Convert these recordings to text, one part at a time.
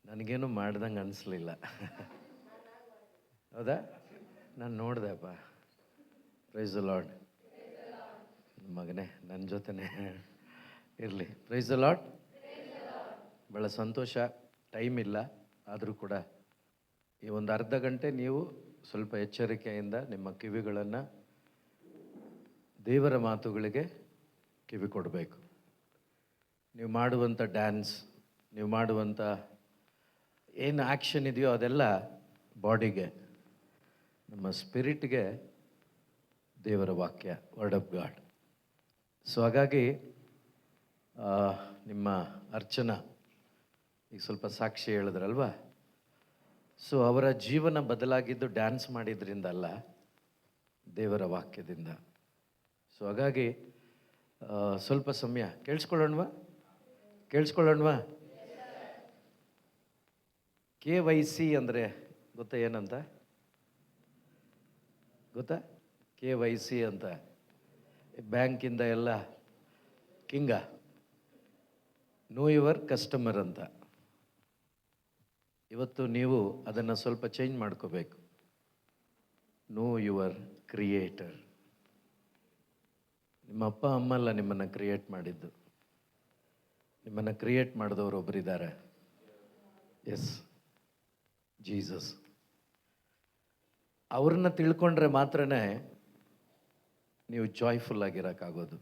ನನಗೇನು ಮಾಡ್ದಂಗೆ ಅನಿಸ್ಲಿಲ್ಲ. ಹೌದಾ? ನಾನು ನೋಡಿದೆಪ್ಪ. Price the lord. ಮಗನೇ ನನ್ನ ಜೊತೆನೇ ಇರಲಿ. Price the lord. ಭಾಳ ಸಂತೋಷ. ಟೈಮ್ ಇಲ್ಲ, ಆದರೂ ಕೂಡ ಈ ಒಂದು ಅರ್ಧ ಗಂಟೆ ನೀವು ಸ್ವಲ್ಪ ಎಚ್ಚರಿಕೆಯಿಂದ ನಿಮ್ಮ ಕಿವಿಗಳನ್ನು ದೇವರ ಮಾತುಗಳಿಗೆ ಕಿವಿ ಕೊಡಬೇಕು. ನೀವು ಮಾಡುವಂಥ ಡ್ಯಾನ್ಸ್, ನೀವು ಮಾಡುವಂಥ ಏನು ಆ್ಯಕ್ಷನ್ ಇದೆಯೋ ಅದೆಲ್ಲ ಬಾಡಿಗೆ, ನಮ್ಮ ಸ್ಪಿರಿಟ್ಗೆ ದೇವರ ವಾಕ್ಯ, ವರ್ಡ್ ಆಫ್ ಗಾಡ್. ಸೊ ಹಾಗಾಗಿ ನಿಮ್ಮ ಅರ್ಚನಾ ಈಗ ಸ್ವಲ್ಪ ಸಾಕ್ಷಿ ಹೇಳಿದ್ರಲ್ವಾ. ಸೊ ಅವರ ಜೀವನ ಬದಲಾಗಿದ್ದು ಡ್ಯಾನ್ಸ್ ಮಾಡಿದ್ರಿಂದ ಅಲ್ಲ, ದೇವರ ವಾಕ್ಯದಿಂದ. ಸೊ ಹಾಗಾಗಿ ಸ್ವಲ್ಪ ಸಮಯ ಕೇಳಿಸ್ಕೊಳ್ಳೋಣವಾ? KYC ಅಂದರೆ ಗೊತ್ತಾ? ಏನಂತ ಗೊತ್ತಾ? KYC ಅಂತ ಬ್ಯಾಂಕಿಂದ ಎಲ್ಲ ಕಿಂಗ, ನೋ ಯುವರ್ ಕಸ್ಟಮರ್ ಅಂತ. ಇವತ್ತು ನೀವು ಅದನ್ನು ಸ್ವಲ್ಪ ಚೇಂಜ್ ಮಾಡ್ಕೋಬೇಕು. Know your creator. ನಿಮ್ಮ ಅಪ್ಪ ಅಮ್ಮ ಅಲ್ಲ ನಿಮ್ಮನ್ನು ಕ್ರಿಯೇಟ್ ಮಾಡಿದ್ದು, ನಿಮ್ಮನ್ನು ಕ್ರಿಯೇಟ್ ಮಾಡಿದವರು ಒಬ್ಬರಿದ್ದಾರೆ. S, Jesus. ಅವ್ರನ್ನ ತಿಳ್ಕೊಂಡ್ರೆ ಮಾತ್ರನೇ ನೀವು ಜಾಯ್ಫುಲ್ ಆಗಿರೋಕ್ಕಾಗೋದು.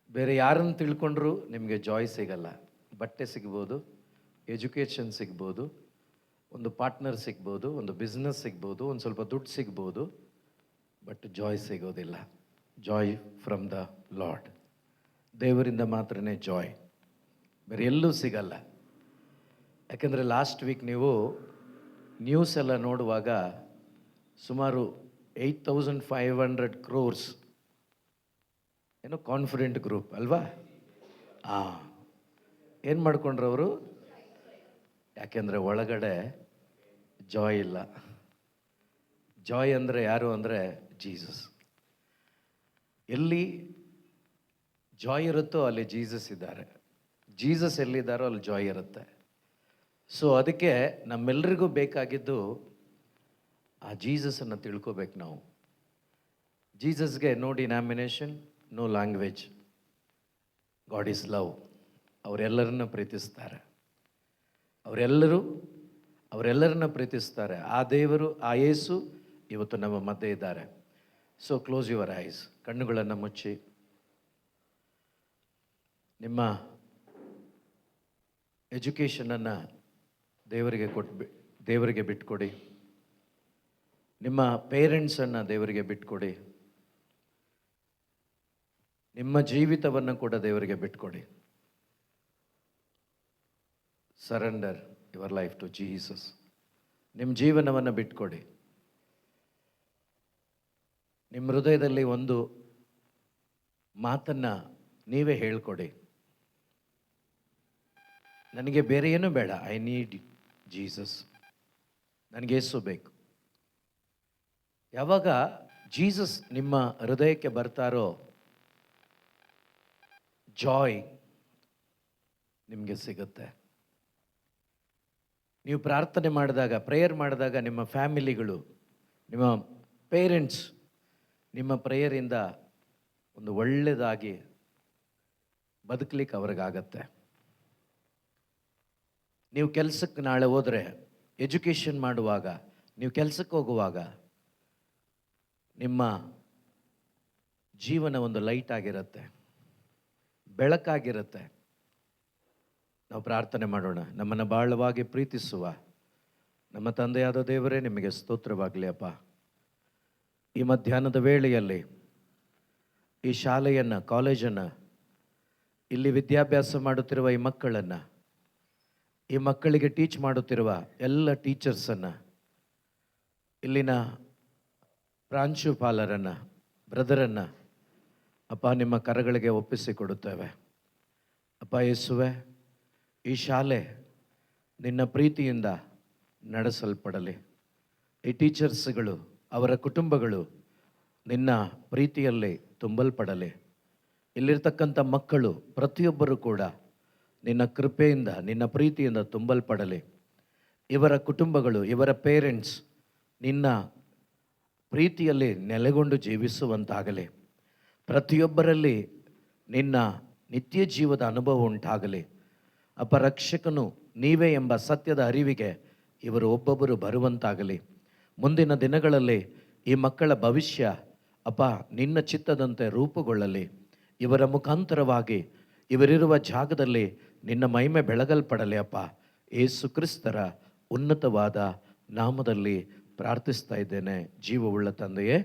ಬೇರೆ ಯಾರನ್ನು ತಿಳ್ಕೊಂಡ್ರೂ ನಿಮಗೆ ಜಾಯ್ ಸಿಗಲ್ಲ. ಬಟ್ಟೆ ಸಿಗ್ಬೋದು, ಎಜುಕೇಷನ್ ಸಿಗ್ಬೋದು, ಒಂದು ಪಾರ್ಟ್ನರ್ ಸಿಗ್ಬೋದು, ಒಂದು ಬಿಸ್ನೆಸ್ ಸಿಗ್ಬೋದು, ಒಂದು ಸ್ವಲ್ಪ ದುಡ್ಡು ಸಿಗ್ಬೋದು, ಬಟ್ ಜಾಯ್ ಸಿಗೋದಿಲ್ಲ. Joy from the lord. ದೇವರಿಂದ ಮಾತ್ರನೇ ಜಾಯ್, ಬೇರೆ ಎಲ್ಲೂ ಸಿಗಲ್ಲ. ಯಾಕೆಂದರೆ ಲಾಸ್ಟ್ ವೀಕ್ ನೀವು ನ್ಯೂಸ್ ಎಲ್ಲ ನೋಡುವಾಗ ಸುಮಾರು 8500 crores ಏನೋ ಕಾನ್ಫಿಡೆಂಟ್ ಗ್ರೂಪ್ ಅಲ್ವಾ? ಏನು ಮಾಡ್ಕೊಂಡ್ರು ಅವರು? ಯಾಕೆಂದರೆ ಒಳಗಡೆ ಜಾಯ್ ಇಲ್ಲ. ಜಾಯ್ ಅಂದರೆ ಯಾರು ಅಂದರೆ ಜೀಸಸ್. ಎಲ್ಲಿ ಜಾಯ್ ಇರುತ್ತೋ ಅಲ್ಲಿ ಜೀಸಸ್ ಇದ್ದಾರೆ. ಜೀಸಸ್ ಎಲ್ಲಿದ್ದಾರೋ ಅಲ್ಲಿ ಜಾಯ್ ಇರುತ್ತೆ. ಸೊ ಅದಕ್ಕೆ ನಮ್ಮೆಲ್ಲರಿಗೂ ಬೇಕಾಗಿದ್ದು ಆ ಜೀಸಸನ್ನು ತಿಳ್ಕೊಬೇಕು ನಾವು. ಜೀಸಸ್ಗೆ no denomination, no language. God is love. ಅವರೆಲ್ಲರನ್ನ ಪ್ರೀತಿಸ್ತಾರೆ. ಅವರೆಲ್ಲರನ್ನ ಪ್ರೀತಿಸ್ತಾರೆ. ಆ ದೇವರು, ಆ ಯೇಸು ಇವತ್ತು ನಮ್ಮ ಮಧ್ಯೆ ಇದ್ದಾರೆ. So close your eyes. ಕಣ್ಣುಗಳನ್ನು ಮುಚ್ಚಿ ನಿಮ್ಮ ಎಜುಕೇಷನನ್ನು ದೇವರಿಗೆ ಬಿಟ್ಕೊಡಿ. ನಿಮ್ಮ ಪೇರೆಂಟ್ಸನ್ನು ದೇವರಿಗೆ ಬಿಟ್ಕೊಡಿ. ನಿಮ್ಮ ಜೀವಿತವನ್ನು ಕೂಡ ದೇವರಿಗೆ ಬಿಟ್ಕೊಡಿ. Surrender your life to Jesus. ನಿಮ್ಮ ಜೀವನವನ್ನು ಬಿಟ್ಕೊಡಿ. ನಿಮ್ಮ ಹೃದಯದಲ್ಲಿ ಒಂದು ಮಾತನ್ನು ನೀವೇ ಹೇಳ್ಕೊಡಿ. ನನಗೆ ಬೇರೆ ಏನೂ ಬೇಡ, ಐ ನೀಡ್ ಜೀಸಸ್. ನನಗೆ ಯೇಸು ಬೇಕು. ಯಾವಾಗ ಜೀಸಸ್ ನಿಮ್ಮ ಹೃದಯಕ್ಕೆ ಬರ್ತಾರೋ ಜಾಯ್ ನಿಮಗೆ ಸಿಗುತ್ತೆ. ನೀವು ಪ್ರಾರ್ಥನೆ ಮಾಡಿದಾಗ, ಪ್ರೇಯರ್ ಮಾಡಿದಾಗ ನಿಮ್ಮ ಫ್ಯಾಮಿಲಿಗಳು, ನಿಮ್ಮ ಪೇರೆಂಟ್ಸ್ ನಿಮ್ಮ ಪ್ರೇಯರಿಂದ ಒಂದು ಒಳ್ಳೆಯದಾಗಿ ಬದುಕಲಿಕ್ಕೆ ಅವ್ರಿಗಾಗತ್ತೆ. ನೀವು ಕೆಲಸಕ್ಕೆ ನಾಳೆ ಹೋದರೆ, ಎಜುಕೇಷನ್ ಮಾಡುವಾಗ, ನೀವು ಕೆಲಸಕ್ಕೆ ಹೋಗುವಾಗ ನಿಮ್ಮ ಜೀವನ ಒಂದು ಲೈಟ್ ಆಗಿರುತ್ತೆ, ಬೆಳಕಾಗಿರುತ್ತೆ. ನಾವು ಪ್ರಾರ್ಥನೆ ಮಾಡೋಣ. ನಮ್ಮನ್ನು ಬಹಳವಾಗಿ ಪ್ರೀತಿಸುವ ನಮ್ಮ ತಂದೆಯಾದ ದೇವರೇ, ನಿಮಗೆ ಸ್ತೋತ್ರವಾಗಲಿ ಅಪ್ಪ. ಈ ಮಧ್ಯಾಹ್ನದ ವೇಳೆಯಲ್ಲಿ ಈ ಶಾಲೆಯನ್ನು, ಕಾಲೇಜನ್ನು, ಇಲ್ಲಿ ವಿದ್ಯಾಭ್ಯಾಸ ಮಾಡುತ್ತಿರುವ ಈ ಮಕ್ಕಳನ್ನು, ಈ ಮಕ್ಕಳಿಗೆ ಟೀಚ್ ಮಾಡುತ್ತಿರುವ ಎಲ್ಲ ಟೀಚರ್ಸನ್ನು, ಇಲ್ಲಿನ ಪ್ರಾಂಶುಪಾಲರನ್ನು, ಬ್ರದರನ್ನು ಅಪ್ಪ ನಿಮ್ಮ ಕರಗಳಿಗೆ ಒಪ್ಪಿಸಿಕೊಡುತ್ತೇವೆ. ಅಪ್ಪ ಯೇಸುವೆ, ಈ ಶಾಲೆ ನಿನ್ನ ಪ್ರೀತಿಯಿಂದ ನಡೆಸಲ್ಪಡಲಿ. ಈ ಟೀಚರ್ಸ್ಗಳು, ಅವರ ಕುಟುಂಬಗಳು ನಿನ್ನ ಪ್ರೀತಿಯಲ್ಲಿ ತುಂಬಲ್ಪಡಲಿ. ಇಲ್ಲಿರ್ತಕ್ಕಂಥ ಮಕ್ಕಳು ಪ್ರತಿಯೊಬ್ಬರೂ ಕೂಡ ನಿನ್ನ ಕೃಪೆಯಿಂದ, ನಿನ್ನ ಪ್ರೀತಿಯಿಂದ ತುಂಬಲ್ಪಡಲಿ. ಇವರ ಕುಟುಂಬಗಳು, ಇವರ ಪೇರೆಂಟ್ಸ್ ನಿನ್ನ ಪ್ರೀತಿಯಲ್ಲಿ ನೆಲೆಗೊಂಡು ಜೀವಿಸುವಂತಾಗಲಿ. ಪ್ರತಿಯೊಬ್ಬರಲ್ಲಿ ನಿನ್ನ ನಿತ್ಯ ಜೀವದ ಅನುಭವ ಉಂಟಾಗಲಿ. ಅಪರಕ್ಷಕನು ನೀವೇ ಎಂಬ ಸತ್ಯದ ಅರಿವಿಗೆ ಇವರು ಒಬ್ಬೊಬ್ಬರು ಬರುವಂತಾಗಲಿ. ಮುಂದಿನ ದಿನಗಳಲ್ಲಿ ಈ ಮಕ್ಕಳ ಭವಿಷ್ಯ ಅಪ್ಪ ನಿನ್ನ ಚಿತ್ತದಂತೆ ರೂಪುಗೊಳ್ಳಲಿ. ಇವರ ಮುಖಾಂತರವಾಗಿ ಇವರಿರುವ ಜಾಗದಲ್ಲಿ ನಿನ್ನ ಮಹಿಮೆ ಬೆಳಗಲ್ಪಡಲಿ. ಅಪ್ಪ ಯೇಸು ಕ್ರಿಸ್ತರ ಉನ್ನತವಾದ ನಾಮದಲ್ಲಿ ಪ್ರಾರ್ಥಿಸ್ತಾ ಇದ್ದೇನೆ, ಜೀವವುಳ್ಳ ತಂದೆಯೇ,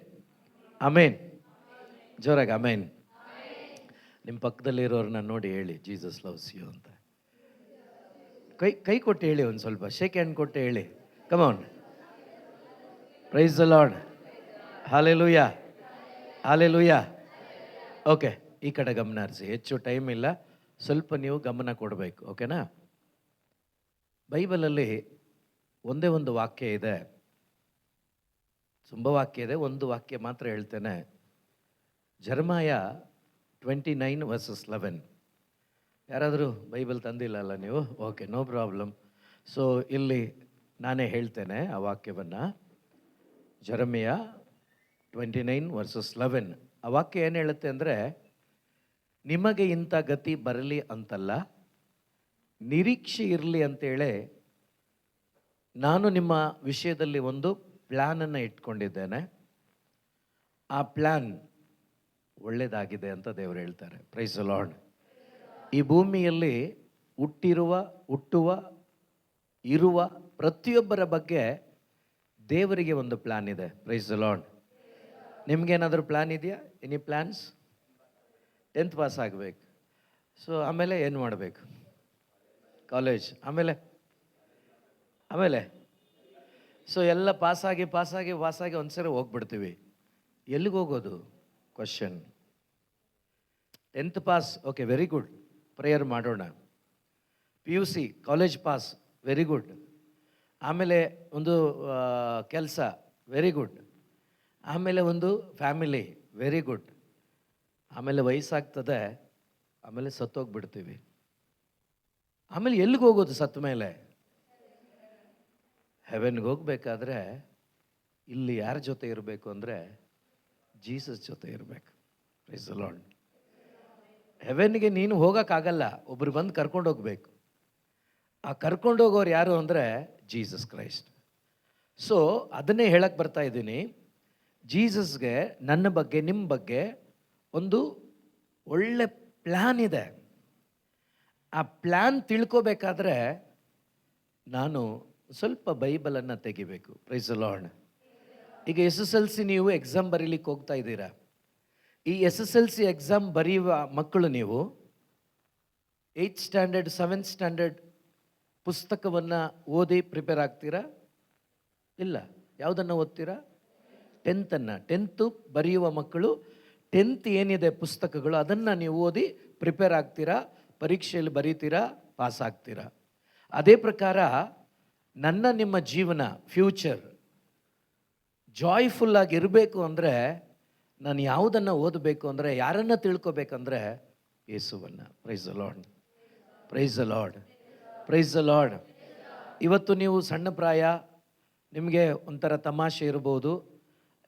ಆಮೇನ್. ಜೋರಾಗಿ ಆಮೇನ್. ನಿಮ್ಮ ಪಕ್ಕದಲ್ಲಿರೋರನ್ನ ನೋಡಿ ಹೇಳಿ, ಜೀಸಸ್ ಲವ್ಸ್ ಯು ಅಂತ. ಕೈ ಕೊಟ್ಟು ಹೇಳಿ, ಒಂದು ಸ್ವಲ್ಪ ಶೇಕ್ ಹ್ಯಾಂಡ್ ಕೊಟ್ಟು ಹೇಳಿ. Come on. Praise the Lord. Hallelujah, hallelujah. Okay, ಈ ಕಡೆ ಗಮನ ಹರಿಸಿ. ಹೆಚ್ಚು ಟೈಮ್ ಇಲ್ಲ, ಸ್ವಲ್ಪ ನೀವು ಗಮನ ಕೊಡಬೇಕು, ಓಕೆನಾ? ಬೈಬಲಲ್ಲಿ ಒಂದೇ ಒಂದು ವಾಕ್ಯ ಇದೆ, ತುಂಬ ವಾಕ್ಯ ಇದೆ, ಒಂದು ವಾಕ್ಯ ಮಾತ್ರ ಹೇಳ್ತೇನೆ. ಜೆರೆಮೀಯ 29:11. ಯಾರಾದರೂ ಬೈಬಲ್ ತಂದಿಲ್ಲ ಅಲ್ಲ ನೀವು? Okay, no problem. ಸೊ ಇಲ್ಲಿ ನಾನೇ ಹೇಳ್ತೇನೆ ಆ ವಾಕ್ಯವನ್ನು. ಜೆರೆಮೀಯ 29:11. ಆ ವಾಕ್ಯ ಏನು ಹೇಳುತ್ತೆ ಅಂದರೆ, ನಿಮಗೆ ಇಂಥ ಗತಿ ಬರಲಿ ಅಂತಲ್ಲ, ನಿರೀಕ್ಷೆ ಇರಲಿ ಅಂತೇಳಿ ನಾನು ನಿಮ್ಮ ವಿಷಯದಲ್ಲಿ ಒಂದು ಪ್ಲ್ಯಾನನ್ನು ಇಟ್ಕೊಂಡಿದ್ದೇನೆ. ಆ ಪ್ಲ್ಯಾನ್ ಒಳ್ಳೆಯದಾಗಿದೆ ಅಂತ ದೇವರು ಹೇಳ್ತಾರೆ. Price the lord. ಈ ಭೂಮಿಯಲ್ಲಿ ಹುಟ್ಟುವ ಇರುವ ಪ್ರತಿಯೊಬ್ಬರ ಬಗ್ಗೆ ದೇವರಿಗೆ ಒಂದು ಪ್ಲ್ಯಾನ್ ಇದೆ. Praise the Lord. ನಿಮ್ಗೇನಾದರೂ ಪ್ಲ್ಯಾನ್ ಇದೆಯಾ? Any plans? 10th ಪಾಸ್ ಆಗಬೇಕು. ಸೊ ಆಮೇಲೆ ಏನು ಮಾಡಬೇಕು? ಕಾಲೇಜ್. ಆಮೇಲೆ ಸೊ ಎಲ್ಲ ಪಾಸಾಗಿ ಒಂದ್ಸರಿ ಹೋಗ್ಬಿಡ್ತೀವಿ. ಎಲ್ಲಿಗೆ ಹೋಗೋದು? Question. 10th pass, okay, very good, prayer ಮಾಡೋಣ. PUC college pass, very good. ಆಮೇಲೆ ಒಂದು ಕೆಲಸ, ವೆರಿ ಗುಡ್. ಆಮೇಲೆ ಒಂದು ಫ್ಯಾಮಿಲಿ, ವೆರಿ ಗುಡ್. ಆಮೇಲೆ ವಯಸ್ಸಾಗ್ತದೆ, ಆಮೇಲೆ ಸತ್ತೋಗ್ಬಿಡ್ತೀವಿ. ಆಮೇಲೆ ಎಲ್ಲಿಗೆ ಹೋಗೋದು ಸತ್ತ ಮೇಲೆ? ಹೆವೆನ್ಗೆ ಹೋಗ್ಬೇಕಾದ್ರೆ ಇಲ್ಲಿ ಯಾರ ಜೊತೆ ಇರಬೇಕು ಅಂದರೆ ಜೀಸಸ್ ಜೊತೆ ಇರಬೇಕು. Price the lord. ಹೆವೆನ್ಗೆ ನೀನು ಹೋಗೋಕ್ಕಾಗಲ್ಲ, ಒಬ್ರು ಬಂದು ಕರ್ಕೊಂಡು ಹೋಗ್ಬೇಕು. ಆ ಕರ್ಕೊಂಡು ಹೋಗೋರು ಯಾರು ಅಂದರೆ ಜೀಸಸ್ ಕ್ರೈಸ್ಟ್. ಸೊ ಅದನ್ನೇ ಹೇಳಕ್ಕೆ ಬರ್ತಾ ಇದ್ದೀನಿ. ಜೀಸಸ್ಗೆ ನನ್ನ ಬಗ್ಗೆ, ನಿಮ್ಮ ಬಗ್ಗೆ ಒಂದು ಒಳ್ಳೆ ಪ್ಲ್ಯಾನ್ ಇದೆ. ಆ ಪ್ಲ್ಯಾನ್ ತಿಳ್ಕೋಬೇಕಾದ್ರೆ ನಾನು ಸ್ವಲ್ಪ ಬೈಬಲನ್ನು ತೆಗಿಬೇಕು. Price the lord. ಈಗ SSLC ನೀವು ಎಕ್ಸಾಮ್ ಬರೀಲಿಕ್ಕೆ ಹೋಗ್ತಾ ಇದ್ದೀರಾ. ಈ SSLC ಎಕ್ಸಾಮ್ ಬರೆಯುವ ಮಕ್ಕಳು ನೀವು 8th ಸ್ಟ್ಯಾಂಡರ್ಡ್ 7th ಸ್ಟ್ಯಾಂಡರ್ಡ್ ಪುಸ್ತಕವನ್ನು ಓದಿ ಪ್ರಿಪೇರ್ ಆಗ್ತೀರಾ? ಇಲ್ಲ. ಯಾವುದನ್ನು ಓದ್ತೀರಾ? 10th ಬರೆಯುವ ಮಕ್ಕಳು 10th ಏನಿದೆ ಪುಸ್ತಕಗಳು ಅದನ್ನು ನೀವು ಓದಿ ಪ್ರಿಪೇರ್ ಆಗ್ತೀರಾ, ಪರೀಕ್ಷೆಯಲ್ಲಿ ಬರೀತೀರಾ, ಪಾಸ್ ಆಗ್ತೀರಾ. ಅದೇ ಪ್ರಕಾರ ನಿಮ್ಮ ಜೀವನ ಫ್ಯೂಚರ್ ಜಾಯ್ಫುಲ್ಲಾಗಿ ಇರಬೇಕು ಅಂದರೆ ನಾನು ಯಾವುದನ್ನು ಓದಬೇಕು ಅಂದರೆ, ಯಾರನ್ನು ತಿಳ್ಕೊಬೇಕಂದ್ರೆ ಯೇಸುವನ್ನು. Price the Lord, praise the Lord, praise the lord. ಇವತ್ತು ನೀವು ಸಣ್ಣ ಪ್ರಾಯ, ನಿಮಗೆ ಒಂಥರ ತಮಾಷೆ ಇರ್ಬೋದು,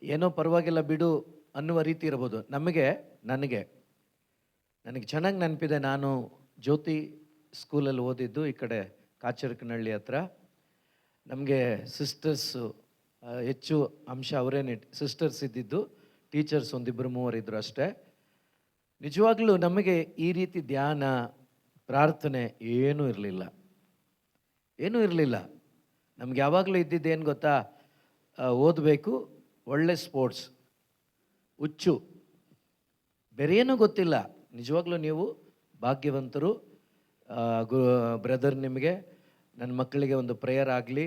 ಏನೋ ಪರವಾಗಿಲ್ಲ ಬಿಡು ಅನ್ನುವ ರೀತಿ ಇರ್ಬೋದು. ನನಗೆ ಚೆನ್ನಾಗಿ ನೆನಪಿದೆ. ನಾನು ಜ್ಯೋತಿ ಸ್ಕೂಲಲ್ಲಿ ಓದಿದ್ದು ಈ ಕಡೆ ಕಾಚರಕನಹಳ್ಳಿ ಹತ್ರ. ನಮಗೆ ಸಿಸ್ಟರ್ಸು ಹೆಚ್ಚು ಅಂಶ ಅವರೇನೆ ಸಿಸ್ಟರ್ಸ್ ಇದ್ದಿದ್ದು, ಟೀಚರ್ಸ್ ಒಂದಿಬ್ಬರು ಮೂವರಿದ್ದರು ಅಷ್ಟೇ. ನಿಜವಾಗ್ಲೂ ನಮಗೆ ಈ ರೀತಿ ಧ್ಯಾನ ಪ್ರಾರ್ಥನೆ ಏನೂ ಇರಲಿಲ್ಲ. ನಮ್ಗೆ ಯಾವಾಗಲೂ ಇದ್ದಿದ್ದೇನು ಗೊತ್ತಾ? ಓದಬೇಕು, ಒಳ್ಳೆ ಸ್ಪೋರ್ಟ್ಸ್, ಹುಚ್ಚು, ಬೇರೆ ಏನೂ ಗೊತ್ತಿಲ್ಲ. ನಿಜವಾಗ್ಲೂ ನೀವು ಭಾಗ್ಯವಂತರು. ಬ್ರದರ್, ನಿಮಗೆ ನನ್ನ ಮಕ್ಕಳಿಗೆ ಒಂದು ಪ್ರೇಯರ್ ಆಗಲಿ,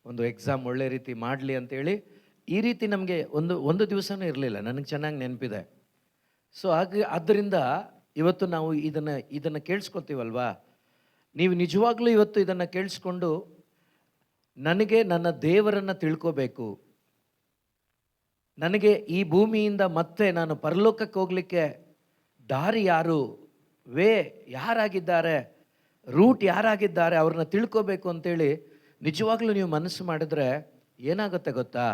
ಒಂದು ಎಕ್ಸಾಮ್ ಒಳ್ಳೆ ರೀತಿ ಮಾಡಲಿ ಅಂತೇಳಿ ಈ ರೀತಿ ನಮಗೆ ಒಂದು ದಿವಸನೂ ಇರಲಿಲ್ಲ. ನನಗೆ ಚೆನ್ನಾಗಿ ನೆನಪಿದೆ. ಸೊ ಆದ್ದರಿಂದ ಇವತ್ತು ನಾವು ಇದನ್ನು ಕೇಳಿಸ್ಕೊತೀವಲ್ವಾ? ನೀವು ನಿಜವಾಗ್ಲೂ ಇವತ್ತು ಇದನ್ನು ಕೇಳಿಸ್ಕೊಂಡು ನನಗೆ ನನ್ನ ದೇವರನ್ನು ತಿಳ್ಕೋಬೇಕು, ನನಗೆ ಈ ಭೂಮಿಯಿಂದ ಮತ್ತೆ ನಾನು ಪರಲೋಕಕ್ಕೆ ಹೋಗಲಿಕ್ಕೆ ದಾರಿ ಯಾರು, ಯಾರಾಗಿದ್ದಾರೆ, ರೂಟ್ ಯಾರಾಗಿದ್ದಾರೆ ಅವ್ರನ್ನ ತಿಳ್ಕೋಬೇಕು ಅಂತೇಳಿ ನಿಜವಾಗ್ಲೂ ನೀವು ಮನಸ್ಸು ಮಾಡಿದ್ರೆ ಏನಾಗುತ್ತೆ ಗೊತ್ತಾ,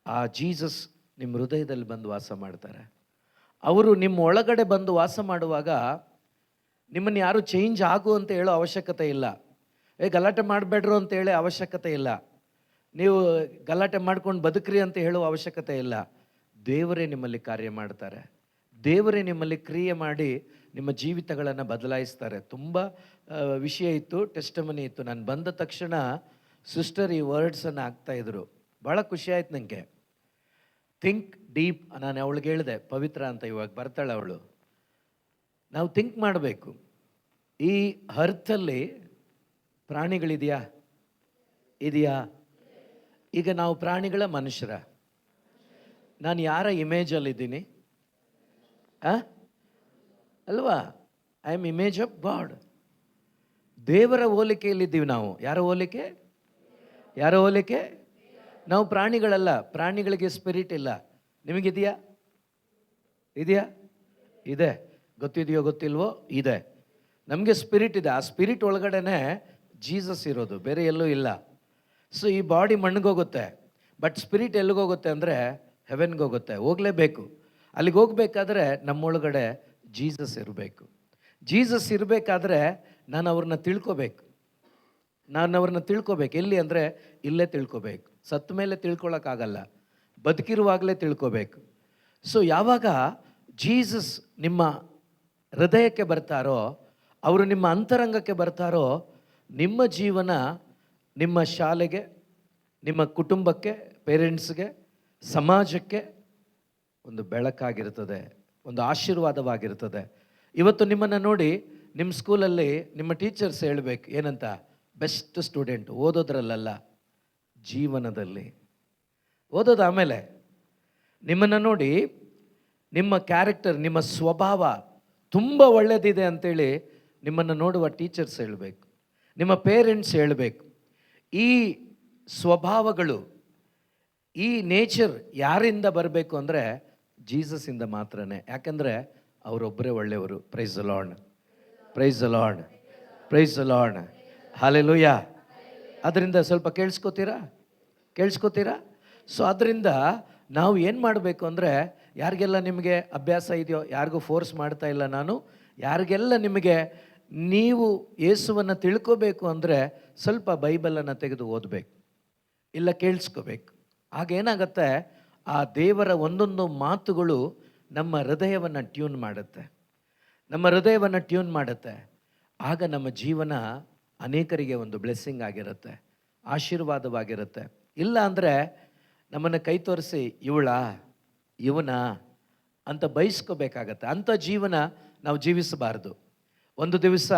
ಆ ಜೀಸಸ್ ನಿಮ್ಮ ಹೃದಯದಲ್ಲಿ ಬಂದು ವಾಸ ಮಾಡ್ತಾರೆ. ಅವರು ನಿಮ್ಮ ಒಳಗಡೆ ಬಂದು ವಾಸ ಮಾಡುವಾಗ ನಿಮ್ಮನ್ನು ಯಾರು ಚೇಂಜ್ ಆಗು ಅಂತ ಹೇಳೋ ಅವಶ್ಯಕತೆ ಇಲ್ಲ. ಗಲಾಟೆ ಮಾಡಬೇಡ್ರು ಅಂತ ಹೇಳೋ ಅವಶ್ಯಕತೆ ಇಲ್ಲ. ನೀವು ಗಲಾಟೆ ಮಾಡ್ಕೊಂಡು ಬದುಕ್ರಿ ಅಂತ ಹೇಳುವ ಅವಶ್ಯಕತೆ ಇಲ್ಲ. ದೇವರೇ ನಿಮ್ಮಲ್ಲಿ ಕಾರ್ಯ ಮಾಡ್ತಾರೆ. ದೇವರೇ ನಿಮ್ಮಲ್ಲಿ ಕ್ರಿಯೆ ಮಾಡಿ ನಿಮ್ಮ ಜೀವಿತಗಳನ್ನು ಬದಲಾಯಿಸ್ತಾರೆ. ತುಂಬ ವಿಷಯ ಇತ್ತು, ಟೆಸ್ಟಮನಿ ಇತ್ತು. ನಾನು ಬಂದ ತಕ್ಷಣ ಸಿಸ್ಟರ್ ಈ ವರ್ಡ್ಸನ್ನು ಹಾಕ್ತಾಯಿದ್ರು. ಭಾಳ ಖುಷಿ ಆಯ್ತು ನನಗೆ. Think deep. ನಾನು ಅವಳಿಗೆ ಹೇಳಿದೆ, ಪವಿತ್ರ ಅಂತ ಇವಾಗ ಬರ್ತಾಳೆ ಅವಳು. ನಾವು ಥಿಂಕ್ ಮಾಡಬೇಕು. ಈ ಅರ್ಥಲ್ಲಿ ಪ್ರಾಣಿಗಳಿದೆಯಾ? ಇದೆಯಾ? ಈಗ ನಾವು ಪ್ರಾಣಿಗಳ ಮನುಷ್ಯರ? ನಾನು ಯಾರ ಇಮೇಜಲ್ಲಿದ್ದೀನಿ ಅಲ್ವಾ? I am image of god. ದೇವರ ಹೋಲಿಕೆಯಲ್ಲಿದ್ದೀವಿ ನಾವು. ಯಾರ ಹೋಲಿಕೆ? ಯಾರ ಹೋಲಿಕೆ? ನಾವು ಪ್ರಾಣಿಗಳಲ್ಲ. ಪ್ರಾಣಿಗಳಿಗೆ ಸ್ಪಿರಿಟ್ ಇಲ್ಲ. ನಿಮಗಿದೆಯಾ? ಇದೆಯಾ? ಇದೆ. ಗೊತ್ತಿದೆಯೋ ಗೊತ್ತಿಲ್ವೋ? ಇದೆ. ನಮಗೆ ಸ್ಪಿರಿಟ್ ಇದೆ. ಆ ಸ್ಪಿರಿಟ್ ಒಳಗಡೆನೆ ಜೀಸಸ್ ಇರೋದು, ಬೇರೆ ಎಲ್ಲೂ ಇಲ್ಲ. ಸೊ ಈ ಬಾಡಿ ಮಣ್ಣಿಗೋಗುತ್ತೆ, ಬಟ್ ಸ್ಪಿರಿಟ್ ಎಲ್ಲಿಗೋಗುತ್ತೆ ಅಂದರೆ ಹೆವೆನ್ಗೋಗುತ್ತೆ. ಹೋಗಲೇಬೇಕು. ಅಲ್ಲಿಗೆ ಹೋಗ್ಬೇಕಾದ್ರೆ ನಮ್ಮೊಳಗಡೆ ಜೀಸಸ್ ಇರಬೇಕು. ಜೀಸಸ್ ಇರಬೇಕಾದ್ರೆ ನಾನು ಅವ್ರನ್ನ ತಿಳ್ಕೊಬೇಕು. ಎಲ್ಲಿ ಅಂದರೆ ಇಲ್ಲೇ ತಿಳ್ಕೊಬೇಕು. ಸತ್ತ ಮೇಲೆ ತಿಳ್ಕೊಳಕ್ಕಾಗಲ್ಲ, ಬದುಕಿರುವಾಗಲೇ ತಿಳ್ಕೊಬೇಕು. ಸೊ ಯಾವಾಗ ಜೀಸಸ್ ನಿಮ್ಮ ಹೃದಯಕ್ಕೆ ಬರ್ತಾರೋ, ಅವರು ನಿಮ್ಮ ಅಂತರಂಗಕ್ಕೆ ಬರ್ತಾರೋ, ನಿಮ್ಮ ಜೀವನ ನಿಮ್ಮ ಶಾಲೆಗೆ, ನಿಮ್ಮ ಕುಟುಂಬಕ್ಕೆ, ಪೇರೆಂಟ್ಸ್ಗೆ, ಸಮಾಜಕ್ಕೆ ಒಂದು ಬೆಳಕಾಗಿರ್ತದೆ, ಒಂದು ಆಶೀರ್ವಾದವಾಗಿರ್ತದೆ. ಇವತ್ತು ನಿಮ್ಮನ್ನು ನೋಡಿ ನಿಮ್ಮ ಸ್ಕೂಲಲ್ಲಿ ನಿಮ್ಮ ಟೀಚರ್ಸ್ ಹೇಳಬೇಕು ಏನಂತ, ಬೆಸ್ಟ್ ಸ್ಟೂಡೆಂಟ್. ಓದೋದ್ರಲ್ಲ, ಜೀವನದಲ್ಲಿ. ಓದೋದು ಆಮೇಲೆ. ನಿಮ್ಮನ್ನು ನೋಡಿ ನಿಮ್ಮ ಕ್ಯಾರೆಕ್ಟರ್, ನಿಮ್ಮ ಸ್ವಭಾವ ತುಂಬ ಒಳ್ಳೆಯದಿದೆ ಅಂಥೇಳಿ ನಿಮ್ಮನ್ನು ನೋಡುವ ಟೀಚರ್ಸ್ ಹೇಳಬೇಕು, ನಿಮ್ಮ ಪೇರೆಂಟ್ಸ್ ಹೇಳಬೇಕು. ಈ ಸ್ವಭಾವಗಳು, ಈ ನೇಚರ್ ಯಾರಿಂದ ಬರಬೇಕು ಅಂದರೆ ಜೀಸಸ್ಸಿಂದ ಮಾತ್ರನೇ. ಯಾಕಂದರೆ ಅವರೊಬ್ಬರೇ ಒಳ್ಳೆಯವರು. Price the Lord, praise the Lord, praise the lord. Hallelujah. ಅದರಿಂದ ಸ್ವಲ್ಪ ಕೇಳಿಸ್ಕೋತೀರಾ? ಸೊ ಅದರಿಂದ ನಾವು ಏನು ಮಾಡಬೇಕು ಅಂದರೆ, ಯಾರಿಗೆಲ್ಲ ನಿಮಗೆ ಅಭ್ಯಾಸ ಇದೆಯೋ, ಯಾರಿಗೂ ಫೋರ್ಸ್ ಮಾಡ್ತಾ ಇಲ್ಲ ನಾನು, ಯಾರಿಗೆಲ್ಲ ನಿಮಗೆ ನೀವು ಯೇಸುವನ್ನು ತಿಳ್ಕೋಬೇಕು ಅಂದರೆ ಸ್ವಲ್ಪ ಬೈಬಲನ್ನು ತೆಗೆದು ಓದಬೇಕು, ಇಲ್ಲ ಕೇಳಿಸ್ಕೋಬೇಕು. ಆಗೇನಾಗತ್ತೆ, ಆ ದೇವರ ಒಂದೊಂದು ಮಾತುಗಳು ನಮ್ಮ ಹೃದಯವನ್ನು ಟ್ಯೂನ್ ಮಾಡುತ್ತೆ. ಆಗ ನಮ್ಮ ಜೀವನ ಅನೇಕರಿಗೆ ಒಂದು ಬ್ಲೆಸ್ಸಿಂಗ್ ಆಗಿರುತ್ತೆ, ಆಶೀರ್ವಾದವಾಗಿರುತ್ತೆ. ಇಲ್ಲ ಅಂದರೆ ನಮ್ಮನ್ನು ಕೈ ತೋರಿಸಿ ಇವನ ಅಂತ ಬಯಸ್ಕೋಬೇಕಾಗತ್ತೆ. ಅಂಥ ಜೀವನ ನಾವು ಜೀವಿಸಬಾರ್ದು. ಒಂದು ದಿವಸ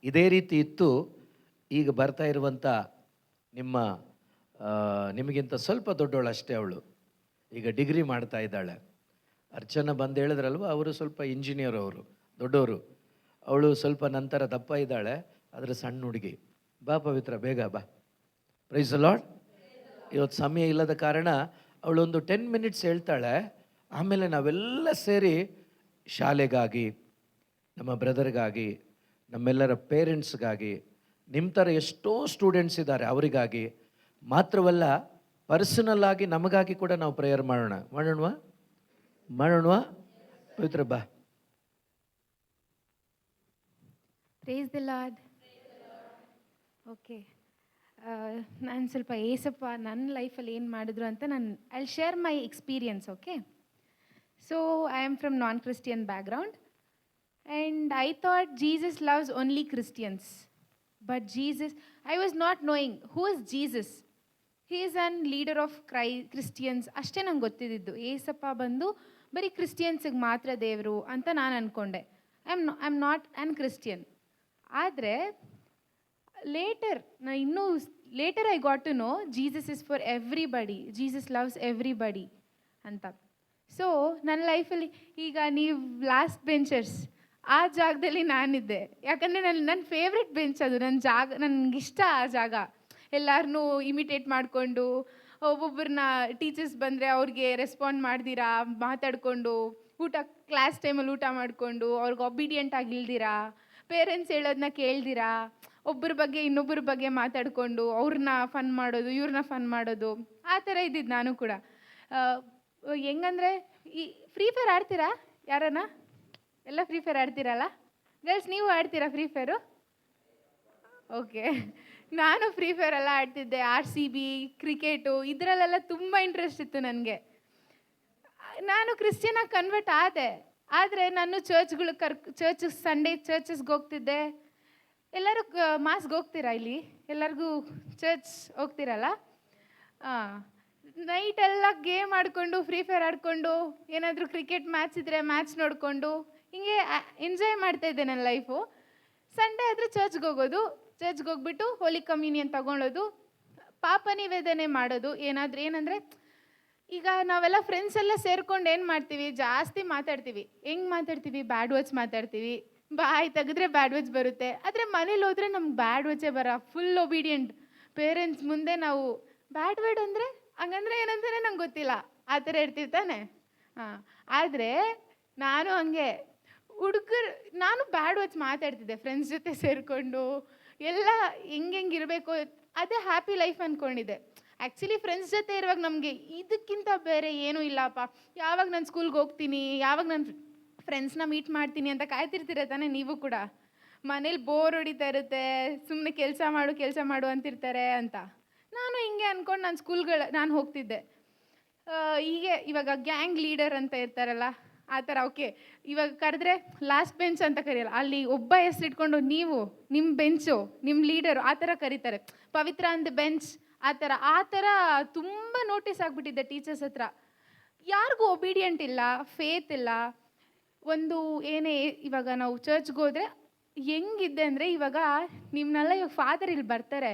ಇದೇ ರೀತಿ ಇತ್ತು. ಈಗ ಬರ್ತಾ ಇರುವಂಥ ನಿಮಗಿಂತ ಸ್ವಲ್ಪ ದೊಡ್ಡವಳು ಅಷ್ಟೇ. ಅವಳು ಈಗ ಡಿಗ್ರಿ ಮಾಡ್ತಾ ಇದ್ದಾಳೆ. ಅರ್ಚನಾ ಬಂದು ಹೇಳಿದ್ರಲ್ವ, ಅವರು ಸ್ವಲ್ಪ ಇಂಜಿನಿಯರ್, ಅವರು ದೊಡ್ಡವರು. ಅವಳು ಸ್ವಲ್ಪ ನಂತರ ದಪ್ಪ ಇದ್ದಾಳೆ, ಆದರೆ ಸಣ್ಣ ಹುಡುಗಿ. ಬಾ ಪವಿತ್ರ, ಬೇಗ ಬಾ. Price the lord. ಇವತ್ತು ಸಮಯ ಇಲ್ಲದ ಕಾರಣ ಅವಳೊಂದು 10 ಮಿನಿಟ್ಸ್ ಹೇಳ್ತಾಳೆ. ಆಮೇಲೆ ನಾವೆಲ್ಲ ಸೇರಿ ಶಾಲೆಗಾಗಿ, ನಮ್ಮ ಬ್ರದರ್ಗಾಗಿ, ನಮ್ಮೆಲ್ಲರ ಪೇರೆಂಟ್ಸ್ಗಾಗಿ, ನಿಮ್ಮ ಥರ ಎಷ್ಟೋ ಸ್ಟೂಡೆಂಟ್ಸ್ ಇದ್ದಾರೆ ಅವರಿಗಾಗಿ ಮಾತ್ರವಲ್ಲ, ಪರ್ಸನಲ್ ಆಗಿ ನಮಗಾಗಿ ಕೂಡ ನಾವು ಪ್ರೇಯರ್ ಮಾಡೋಣವಾ? ಪವಿತ್ರ ಬಾ. Price the lord. ಓಕೆ, ನಾನು ಸ್ವಲ್ಪ ಏಸಪ್ಪ ನನ್ನ ಲೈಫಲ್ಲಿ ಏನು ಮಾಡಿದ್ರು ಅಂತ I share my experience. Okay, so I am from non Christian background and I thought Jesus loves only Christians. But I was not knowing who is Jesus. He is an leader of Christians. ಅಷ್ಟೇ ನಂಗೆ ಗೊತ್ತಿದ್ದು. ಏಸಪ್ಪ ಬಂದು ಬರೀ ಕ್ರಿಸ್ಟಿಯನ್ಸಿಗೆ ಮಾತ್ರ ದೇವರು ಅಂತ ನಾನು ಅಂದ್ಕೊಂಡೆ. I am not an Christian. ಆದರೆ later I got to know Jesus is for everybody. Jesus loves everybody ಅಂತ. ಸೊ ನನ್ನ ಲೈಫಲ್ಲಿ ಈಗ ನೀವು ಲಾಸ್ಟ್ ಬೆಂಚರ್ಸ್, ಆ ಜಾಗದಲ್ಲಿ ನಾನಿದ್ದೆ. ಯಾಕಂದರೆ ನನ್ನ ಫೇವ್ರೆಟ್ ಬೆಂಚ್ ಅದು. ನನಗಿಷ್ಟ ಆ ಜಾಗ. ಎಲ್ಲರನ್ನೂ ಇಮಿಟೇಟ್ ಮಾಡಿಕೊಂಡು, ಒಬ್ಬೊಬ್ಬರನ್ನ ಟೀಚರ್ಸ್ ಬಂದರೆ ಅವ್ರಿಗೆ ರೆಸ್ಪಾಂಡ್ ಮಾಡ್ದಿರಾ ಮಾತಾಡಿಕೊಂಡು, ಕ್ಲಾಸ್ ಟೈಮಲ್ಲಿ ಊಟ ಮಾಡಿಕೊಂಡು, ಅವ್ರಿಗೆ ಒಬಿಡಿಯೆಂಟ್ ಆಗಿ ಇಲ್ದಿರಾ, ಪೇರೆಂಟ್ಸ್ ಹೇಳೋದನ್ನ ಕೇಳ್ದಿರಾ, ಒಬ್ಬರ ಬಗ್ಗೆ ಇನ್ನೊಬ್ಬರ ಬಗ್ಗೆ ಮಾತಾಡಿಕೊಂಡು ಅವ್ರನ್ನ ಫನ್ ಮಾಡೋದು, ಇವ್ರನ್ನ ಫನ್ ಮಾಡೋದು, ಆ ಥರ ಇದ್ದಿದ್ದು ನಾನು ಕೂಡ. ಹೆಂಗಂದರೆ ಈ ಫ್ರೀ ಫೈರ್ ಆಡ್ತೀರಾ ಯಾರನ್ನ? ಎಲ್ಲ ಫ್ರೀ ಫೈರ್ ಆಡ್ತೀರಲ್ಲ ಗರ್ಲ್ಸ್? ನೀವು ಆಡ್ತೀರಾ ಫ್ರೀ ಫೈರು? ಓಕೆ. ನಾನು ಫ್ರೀ ಫೈರ್ ಎಲ್ಲ ಆಡ್ತಿದ್ದೆ. RCB, ಕ್ರಿಕೆಟು ಇದರಲ್ಲೆಲ್ಲ ತುಂಬ ಇಂಟ್ರೆಸ್ಟ್ ಇತ್ತು ನನಗೆ. ನಾನು ಕ್ರಿಶ್ಚಿಯನಾಗಿ ಕನ್ವರ್ಟ್ ಆದೆ. ಆದರೆ ನಾನು ಸಂಡೇ ಚರ್ಚಸ್ಗೆ ಹೋಗ್ತಿದ್ದೆ. ಎಲ್ಲರೂ ಮಾಸ್ಗೆ ಹೋಗ್ತೀರಾ ಇಲ್ಲಿ? ಎಲ್ಲರಿಗೂ ಚರ್ಚ್ ಹೋಗ್ತೀರಲ್ಲ? ನೈಟೆಲ್ಲ ಗೇಮ್ ಆಡಿಕೊಂಡು, ಫ್ರೀ ಫೈರ್ ಆಡಿಕೊಂಡು, ಏನಾದರೂ ಕ್ರಿಕೆಟ್ ಮ್ಯಾಚ್ ಇದ್ದರೆ ಮ್ಯಾಚ್ ನೋಡಿಕೊಂಡು ಹಿಂಗೆ ಎಂಜಾಯ್ ಮಾಡ್ತಾಯಿದ್ದೆ ನನ್ನ ಲೈಫು. ಸಂಡೇ ಆದರೆ ಚರ್ಚ್ಗೆ ಹೋಗೋದು, ಚರ್ಚ್ಗೆ ಹೋಗ್ಬಿಟ್ಟು ಹೋಲಿ ಕಮ್ಯೂನಿಯನ್ ತಗೊಳ್ಳೋದು, ಪಾಪ ನಿವೇದನೆ ಮಾಡೋದು. ಏನಂದರೆ ಈಗ ನಾವೆಲ್ಲ ಫ್ರೆಂಡ್ಸ್ ಎಲ್ಲ ಸೇರ್ಕೊಂಡು ಏನು ಮಾಡ್ತೀವಿ, ಜಾಸ್ತಿ ಮಾತಾಡ್ತೀವಿ. ಹೆಂಗೆ ಮಾತಾಡ್ತೀವಿ? ಬ್ಯಾಡ್ ವರ್ಡ್ಸ್ ಮಾತಾಡ್ತೀವಿ. ಬಾಯಿ ತೆಗೆದ್ರೆ ಬ್ಯಾಡ್ ವರ್ಡ್ಸ್ ಬರುತ್ತೆ. ಆದರೆ ಮನೇಲಿ ಹೋದರೆ ನಮ್ಗೆ ಬ್ಯಾಡ್ ವರ್ಡ್ಸೇ ಫುಲ್ ಒಬೀಡಿಯಂಟ್. ಪೇರೆಂಟ್ಸ್ ಮುಂದೆ ನಾವು ಬ್ಯಾಡ್ ವರ್ಡ್ ಅಂದರೆ ಹಂಗಂದ್ರೆ ಏನಂತಾನೆ ನಂಗೆ ಗೊತ್ತಿಲ್ಲ, ಆ ಥರ ಇರ್ತೀವಿ ತಾನೆ. ಆದರೆ ನಾನು ಹಂಗೆ ನಾನು ಬ್ಯಾಡ್ ವರ್ಡ್ಸ್ ಮಾತಾಡ್ತಿದ್ದೆ ಫ್ರೆಂಡ್ಸ್ ಜೊತೆ ಸೇರಿಕೊಂಡು. ಎಲ್ಲ ಹೆಂಗಿರಬೇಕು, ಅದೇ ಹ್ಯಾಪಿ ಲೈಫ್ ಅಂದ್ಕೊಂಡಿದ್ದೆ. ಆ್ಯಕ್ಚುಲಿ ಫ್ರೆಂಡ್ಸ್ ಜೊತೆ ಇರುವಾಗ ನಮಗೆ ಇದಕ್ಕಿಂತ ಬೇರೆ ಏನೂ ಇಲ್ಲಪ್ಪ. ಯಾವಾಗ ನಾನು ಸ್ಕೂಲ್ಗೆ ಹೋಗ್ತೀನಿ, ಯಾವಾಗ ನಾನು ಫ್ರೆಂಡ್ಸ್ನ ಮೀಟ್ ಮಾಡ್ತೀನಿ ಅಂತ ಕಾಯ್ತಿರ್ತೀರ ತಾನೆ ನೀವು ಕೂಡ. ಮನೇಲಿ ಬೋರ್ ಹೊಡಿತಾ ಇರುತ್ತೆ, ಸುಮ್ಮನೆ ಕೆಲಸ ಮಾಡು ಅಂತಿರ್ತಾರೆ ಅಂತ. ನಾನು ಹಿಂಗೆ ಅಂದ್ಕೊಂಡು ನಾನು ಹೋಗ್ತಿದ್ದೆ. ಇವಾಗ ಗ್ಯಾಂಗ್ ಲೀಡರ್ ಅಂತ ಇರ್ತಾರಲ್ಲ, ಆ ಥರ. ಓಕೆ, ಇವಾಗ ಕರೆದ್ರೆ ಲಾಸ್ಟ್ ಬೆಂಚ್ ಅಂತ ಕರೆಯಲ್ಲ, ಅಲ್ಲಿ ಒಬ್ಬ ಹೆಸರಿಟ್ಕೊಂಡು ನೀವು ನಿಮ್ಮ ಬೆಂಚು ನಿಮ್ಮ ಲೀಡರು ಆ ಥರ ಕರೀತಾರೆ. ಪವಿತ್ರ ಅಂದ ಬೆಂಚ್ ಆ ಥರ ತುಂಬ ನೋಟಿಸ್ ಆಗಿಬಿಟ್ಟಿದ್ದೆ ಟೀಚರ್ಸ್ ಹತ್ರ. ಯಾರಿಗೂ ಒಬೀಡಿಯಂಟ್ ಇಲ್ಲ, ಫೇತ್ ಇಲ್ಲ. ಇವಾಗ ನಾವು ಚರ್ಚ್ಗೆ ಹೋದರೆ ಹೆಂಗಿದ್ದೆ ಅಂದರೆ, ಇವಾಗ ಫಾದರ್ ಇಲ್ಲಿ ಬರ್ತಾರೆ,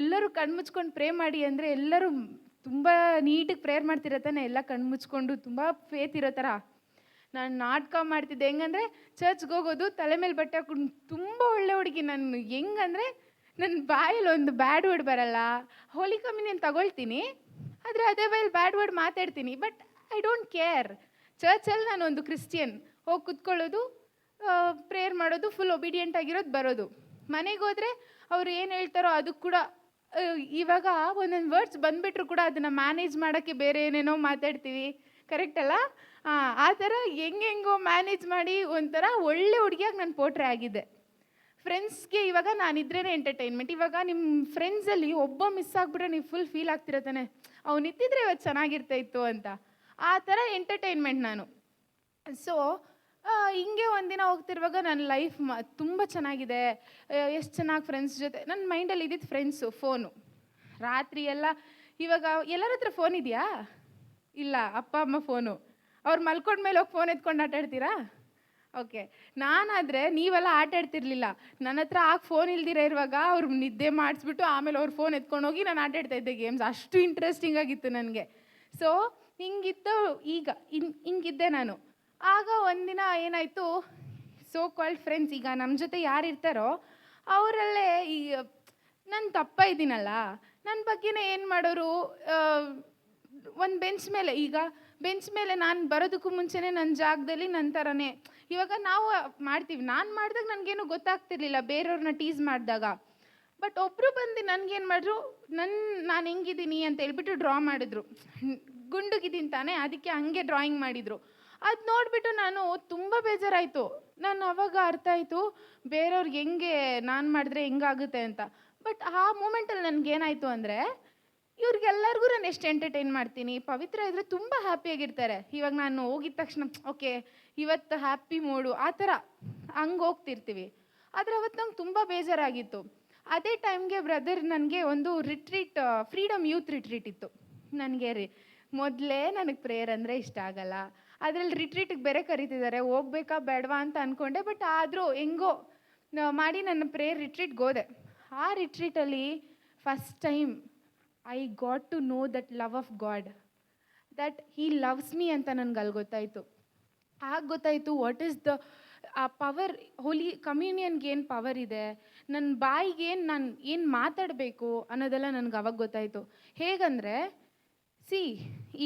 ಎಲ್ಲರೂ ಕಣ್ಮುಚ್ಕೊಂಡು ಪ್ರೇ ಮಾಡಿ ಅಂದರೆ ಎಲ್ಲರೂ ತುಂಬ ನೀಟಾಗಿ ಪ್ರೇಯರ್ ಮಾಡ್ತಿರತ್ತಾನೆ, ಎಲ್ಲ ಕಣ್ಮುಚ್ಕೊಂಡು ತುಂಬ ಫೇತ್ ಇರೋ ಥರ. ನಾನು ನಾಟಕ ಮಾಡ್ತಿದ್ದೆ. ಹೆಂಗಂದರೆ ಚರ್ಚ್ಗೆ ಹೋಗೋದು, ತಲೆ ಮೇಲೆ ಬಟ್ಟೆ ಹಾಕೊಂಡು ತುಂಬ ಒಳ್ಳೆ ಹುಡುಗಿ ನಾನು. ಹೆಂಗಂದರೆ ನನ್ನ ಬಾಯಲ್ಲಿ ಒಂದು ಬ್ಯಾಡ್ ವರ್ಡ್ ಬರಲ್ಲ. ಹೋಲಿ ಕಮ್ಯೂನಿಯನ್ ತಗೊಳ್ತೀನಿ, ಆದರೆ ಅದೇ ಬಾಯಲ್ಲಿ ಬ್ಯಾಡ್ ವರ್ಡ್ ಮಾತಾಡ್ತೀನಿ. But I don't care. ಚರ್ಚಲ್ಲಿ ನಾನು ಒಂದು ಕ್ರಿಶ್ಚಿಯನ್. ಹೋಗಿ ಕುತ್ಕೊಳ್ಳೋದು, ಪ್ರೇಯರ್ ಮಾಡೋದು, ಫುಲ್ ಒಬೀಡಿಯೆಂಟ್ ಆಗಿರೋದು, ಬರೋದು. ಮನೆಗೆ ಹೋದರೆ ಅವ್ರು ಏನು ಹೇಳ್ತಾರೋ ಅದು ಕೂಡ. ಇವಾಗ ಒಂದೊಂದು ವರ್ಡ್ಸ್ ಬಂದುಬಿಟ್ರು ಕೂಡ ಅದನ್ನು ಮ್ಯಾನೇಜ್ ಮಾಡೋಕ್ಕೆ ಬೇರೆ ಏನೇನೋ ಮಾತಾಡ್ತೀವಿ. ಕರೆಕ್ಟ್ ಅಲ್ಲ? ಆ ಥರ ಹೆಂಗೋ ಮ್ಯಾನೇಜ್ ಮಾಡಿ ಒಂಥರ ಒಳ್ಳೆ ಹುಡುಗಿಯಾಗಿ ನಾನು ಪೋಟ್ರೆ ಆಗಿದ್ದೆ. ಫ್ರೆಂಡ್ಸ್ಗೆ ಇವಾಗ ನಾನಿದ್ರೇ ಎಂಟರ್ಟೈನ್ಮೆಂಟ್. ಇವಾಗ ನಿಮ್ಮ ಫ್ರೆಂಡ್ಸಲ್ಲಿ ಒಬ್ಬ ಮಿಸ್ ಆಗಿಬಿಟ್ರೆ ನೀವು ಫುಲ್ ಫೀಲ್ ಆಗ್ತಿರತ್ತಾನೆ, ಅವ್ನು ಇದ್ದಿದ್ರೆ ಇವತ್ತು ಚೆನ್ನಾಗಿರ್ತಾ ಇತ್ತು ಅಂತ. ಆ ಥರ ಎಂಟರ್ಟೈನ್ಮೆಂಟ್ ನಾನು. ಸೊ ಹಿಂಗೆ ಒಂದಿನ ಹೋಗ್ತಿರುವಾಗ ನನ್ನ ಲೈಫ್ ತುಂಬ ಚೆನ್ನಾಗಿದೆ. ಎಷ್ಟು ಚೆನ್ನಾಗಿ ಫ್ರೆಂಡ್ಸ್ ಜೊತೆ ನನ್ನ ಮೈಂಡಲ್ಲಿ ಇದ್ದಿದ್ದು ಫ್ರೆಂಡ್ಸು, ಫೋನು. ರಾತ್ರಿ ಎಲ್ಲ ಇವಾಗ ಎಲ್ಲರ ಹತ್ರ ಫೋನ್ ಇದೆಯಾ? ಇಲ್ಲ, ಅಪ್ಪ ಅಮ್ಮ ಫೋನು. ಅವ್ರು ಮಲ್ಕೊಂಡ್ಮೇಲೆ ಹೋಗಿ ಫೋನ್ ಎತ್ಕೊಂಡು ಆಟಾಡ್ತೀರಾ? ಓಕೆ. ನಾನಾದರೆ ನೀವೆಲ್ಲ ಆಟಾಡ್ತಿರ್ಲಿಲ್ಲ. ನನ್ನ ಹತ್ರ ಫೋನ್ ಇಲ್ದಿರ ಇರುವಾಗ ಅವ್ರು ನಿದ್ದೆ ಮಾಡಿಸ್ಬಿಟ್ಟು ಆಮೇಲೆ ಅವ್ರು ಫೋನ್ ಎತ್ಕೊಂಡು ಹೋಗಿ ನಾನು ಆಟಾಡ್ತಾಯಿದ್ದೆ ಗೇಮ್ಸ್. ಅಷ್ಟು ಇಂಟ್ರೆಸ್ಟಿಂಗ್ ಆಗಿತ್ತು ನನಗೆ. ಸೊ ಹಿಂಗಿದ್ದೆ ನಾನು. ಆಗ ಒಂದಿನ ಏನಾಯಿತು, ಸೋ ಕಾಲ್ಡ್ ಫ್ರೆಂಡ್ಸ್, ಈಗ ನಮ್ಮ ಜೊತೆ ಯಾರು ಇರ್ತಾರೋ ಅವರಲ್ಲೇ ನಾನು ತಪ್ಪ ಇದ್ದೀನಲ್ಲ, ನನ್ನ ಬಗ್ಗೆನೇ ಏನು ಮಾಡೋರು, ಒಂದು ಬೆಂಚ್ ಮೇಲೆ ನಾನು ಬರೋದಕ್ಕೂ ಮುಂಚೆನೇ ನನ್ನ ಜಾಗದಲ್ಲಿ ನನ್ನ ಥರನೇ. ಇವಾಗ ನಾವು ಮಾಡ್ತೀವಿ, ನಾನು ಮಾಡಿದಾಗ ನನಗೇನು ಗೊತ್ತಾಗ್ತಿರ್ಲಿಲ್ಲ ಬೇರೆಯವ್ರನ್ನ ಟೀಸ್ ಮಾಡಿದಾಗ. ಬಟ್ ಒಬ್ಬರು ಬಂದು ನನಗೇನು ಮಾಡಿದ್ರು, ನಾನು ಹೆಂಗಿದ್ದೀನಿ ಅಂತ ಹೇಳ್ಬಿಟ್ಟು ಡ್ರಾ ಮಾಡಿದ್ರು. ಗುಂಡುಗಿದ್ದೀನಿ ತಾನೇ, ಅದಕ್ಕೆ ಹಂಗೆ ಡ್ರಾಯಿಂಗ್ ಮಾಡಿದರು. ಅದು ನೋಡಿಬಿಟ್ಟು ನಾನು ತುಂಬ ಬೇಜಾರಾಯಿತು. ನಾನು ಅವಾಗ ಅರ್ಥ ಆಯಿತು ಬೇರೆಯವ್ರಿಗೆ ಹೆಂಗೆ ನಾನು ಮಾಡಿದ್ರೆ ಹೆಂಗಾಗುತ್ತೆ ಅಂತ. ಬಟ್ ಆ ಮೂಮೆಂಟಲ್ಲಿ ನನಗೇನಾಯಿತು ಅಂದರೆ, ಇವ್ರಿಗೆಲ್ಲರಿಗೂ ನಾನು ಎಷ್ಟು ಎಂಟರ್ಟೈನ್ ಮಾಡ್ತೀನಿ. ಪವಿತ್ರ ಇದ್ದರೆ ತುಂಬ ಹ್ಯಾಪಿಯಾಗಿರ್ತಾರೆ. ಇವಾಗ ನಾನು ಹೋಗಿದ ತಕ್ಷಣ ಓಕೆ ಇವತ್ತು ಹ್ಯಾಪಿ ಮೂಡು ಆ ಥರ ಹಂಗೆ ಹೋಗ್ತಿರ್ತೀವಿ. ಆದರೆ ಅವತ್ತು ನಂಗೆ ತುಂಬ ಬೇಜಾರಾಗಿತ್ತು. ಅದೇ ಟೈಮ್ಗೆ ಬ್ರದರ್ ನನಗೆ ಒಂದು ರಿಟ್ರೀಟ್, ಫ್ರೀಡಮ್ ಯೂತ್ ರಿಟ್ರೀಟ್ ಇತ್ತು. ಮೊದಲೇ ನನಗೆ ಪ್ರೇಯರ್ ಅಂದರೆ ಇಷ್ಟ ಆಗಲ್ಲ, ಅದರಲ್ಲಿ ರಿಟ್ರೀಟಿಗೆ ಬೇರೆ ಕರೀತಿದ್ದಾರೆ, ಹೋಗ್ಬೇಕಾ ಬೇಡವಾ ಅಂತ ಅಂದ್ಕೊಂಡೆ. ಬಟ್ ಆದರೂ ಹೆಂಗೋ ಮಾಡಿ ನನ್ನ ಪ್ರೇಯರ್ ರಿಟ್ರೀಟ್ಗೆ ಹೋದೆ. ಆ ರಿಟ್ರೀಟಲ್ಲಿ first time I got to know that love of God, that he loves me ಅಂತ ನನಗೆ ಅಲ್ಲಿ ಗೊತ್ತಾಯಿತು. ಆಗ ಗೊತ್ತಾಯಿತು ವಾಟ್ ಈಸ್ ಆ ಪವರ್. ಹೋಲಿ ಕಮ್ಯೂನಿಯನ್ಗೆ ಏನು ಪವರ್ ಇದೆ, ನನ್ನ ಬಾಯಿಗೆ ನಾನು ಏನು ಮಾತಾಡಬೇಕು ಅನ್ನೋದೆಲ್ಲ ನನಗೆ ಅವಾಗ ಗೊತ್ತಾಯಿತು. ಹೇಗಂದರೆ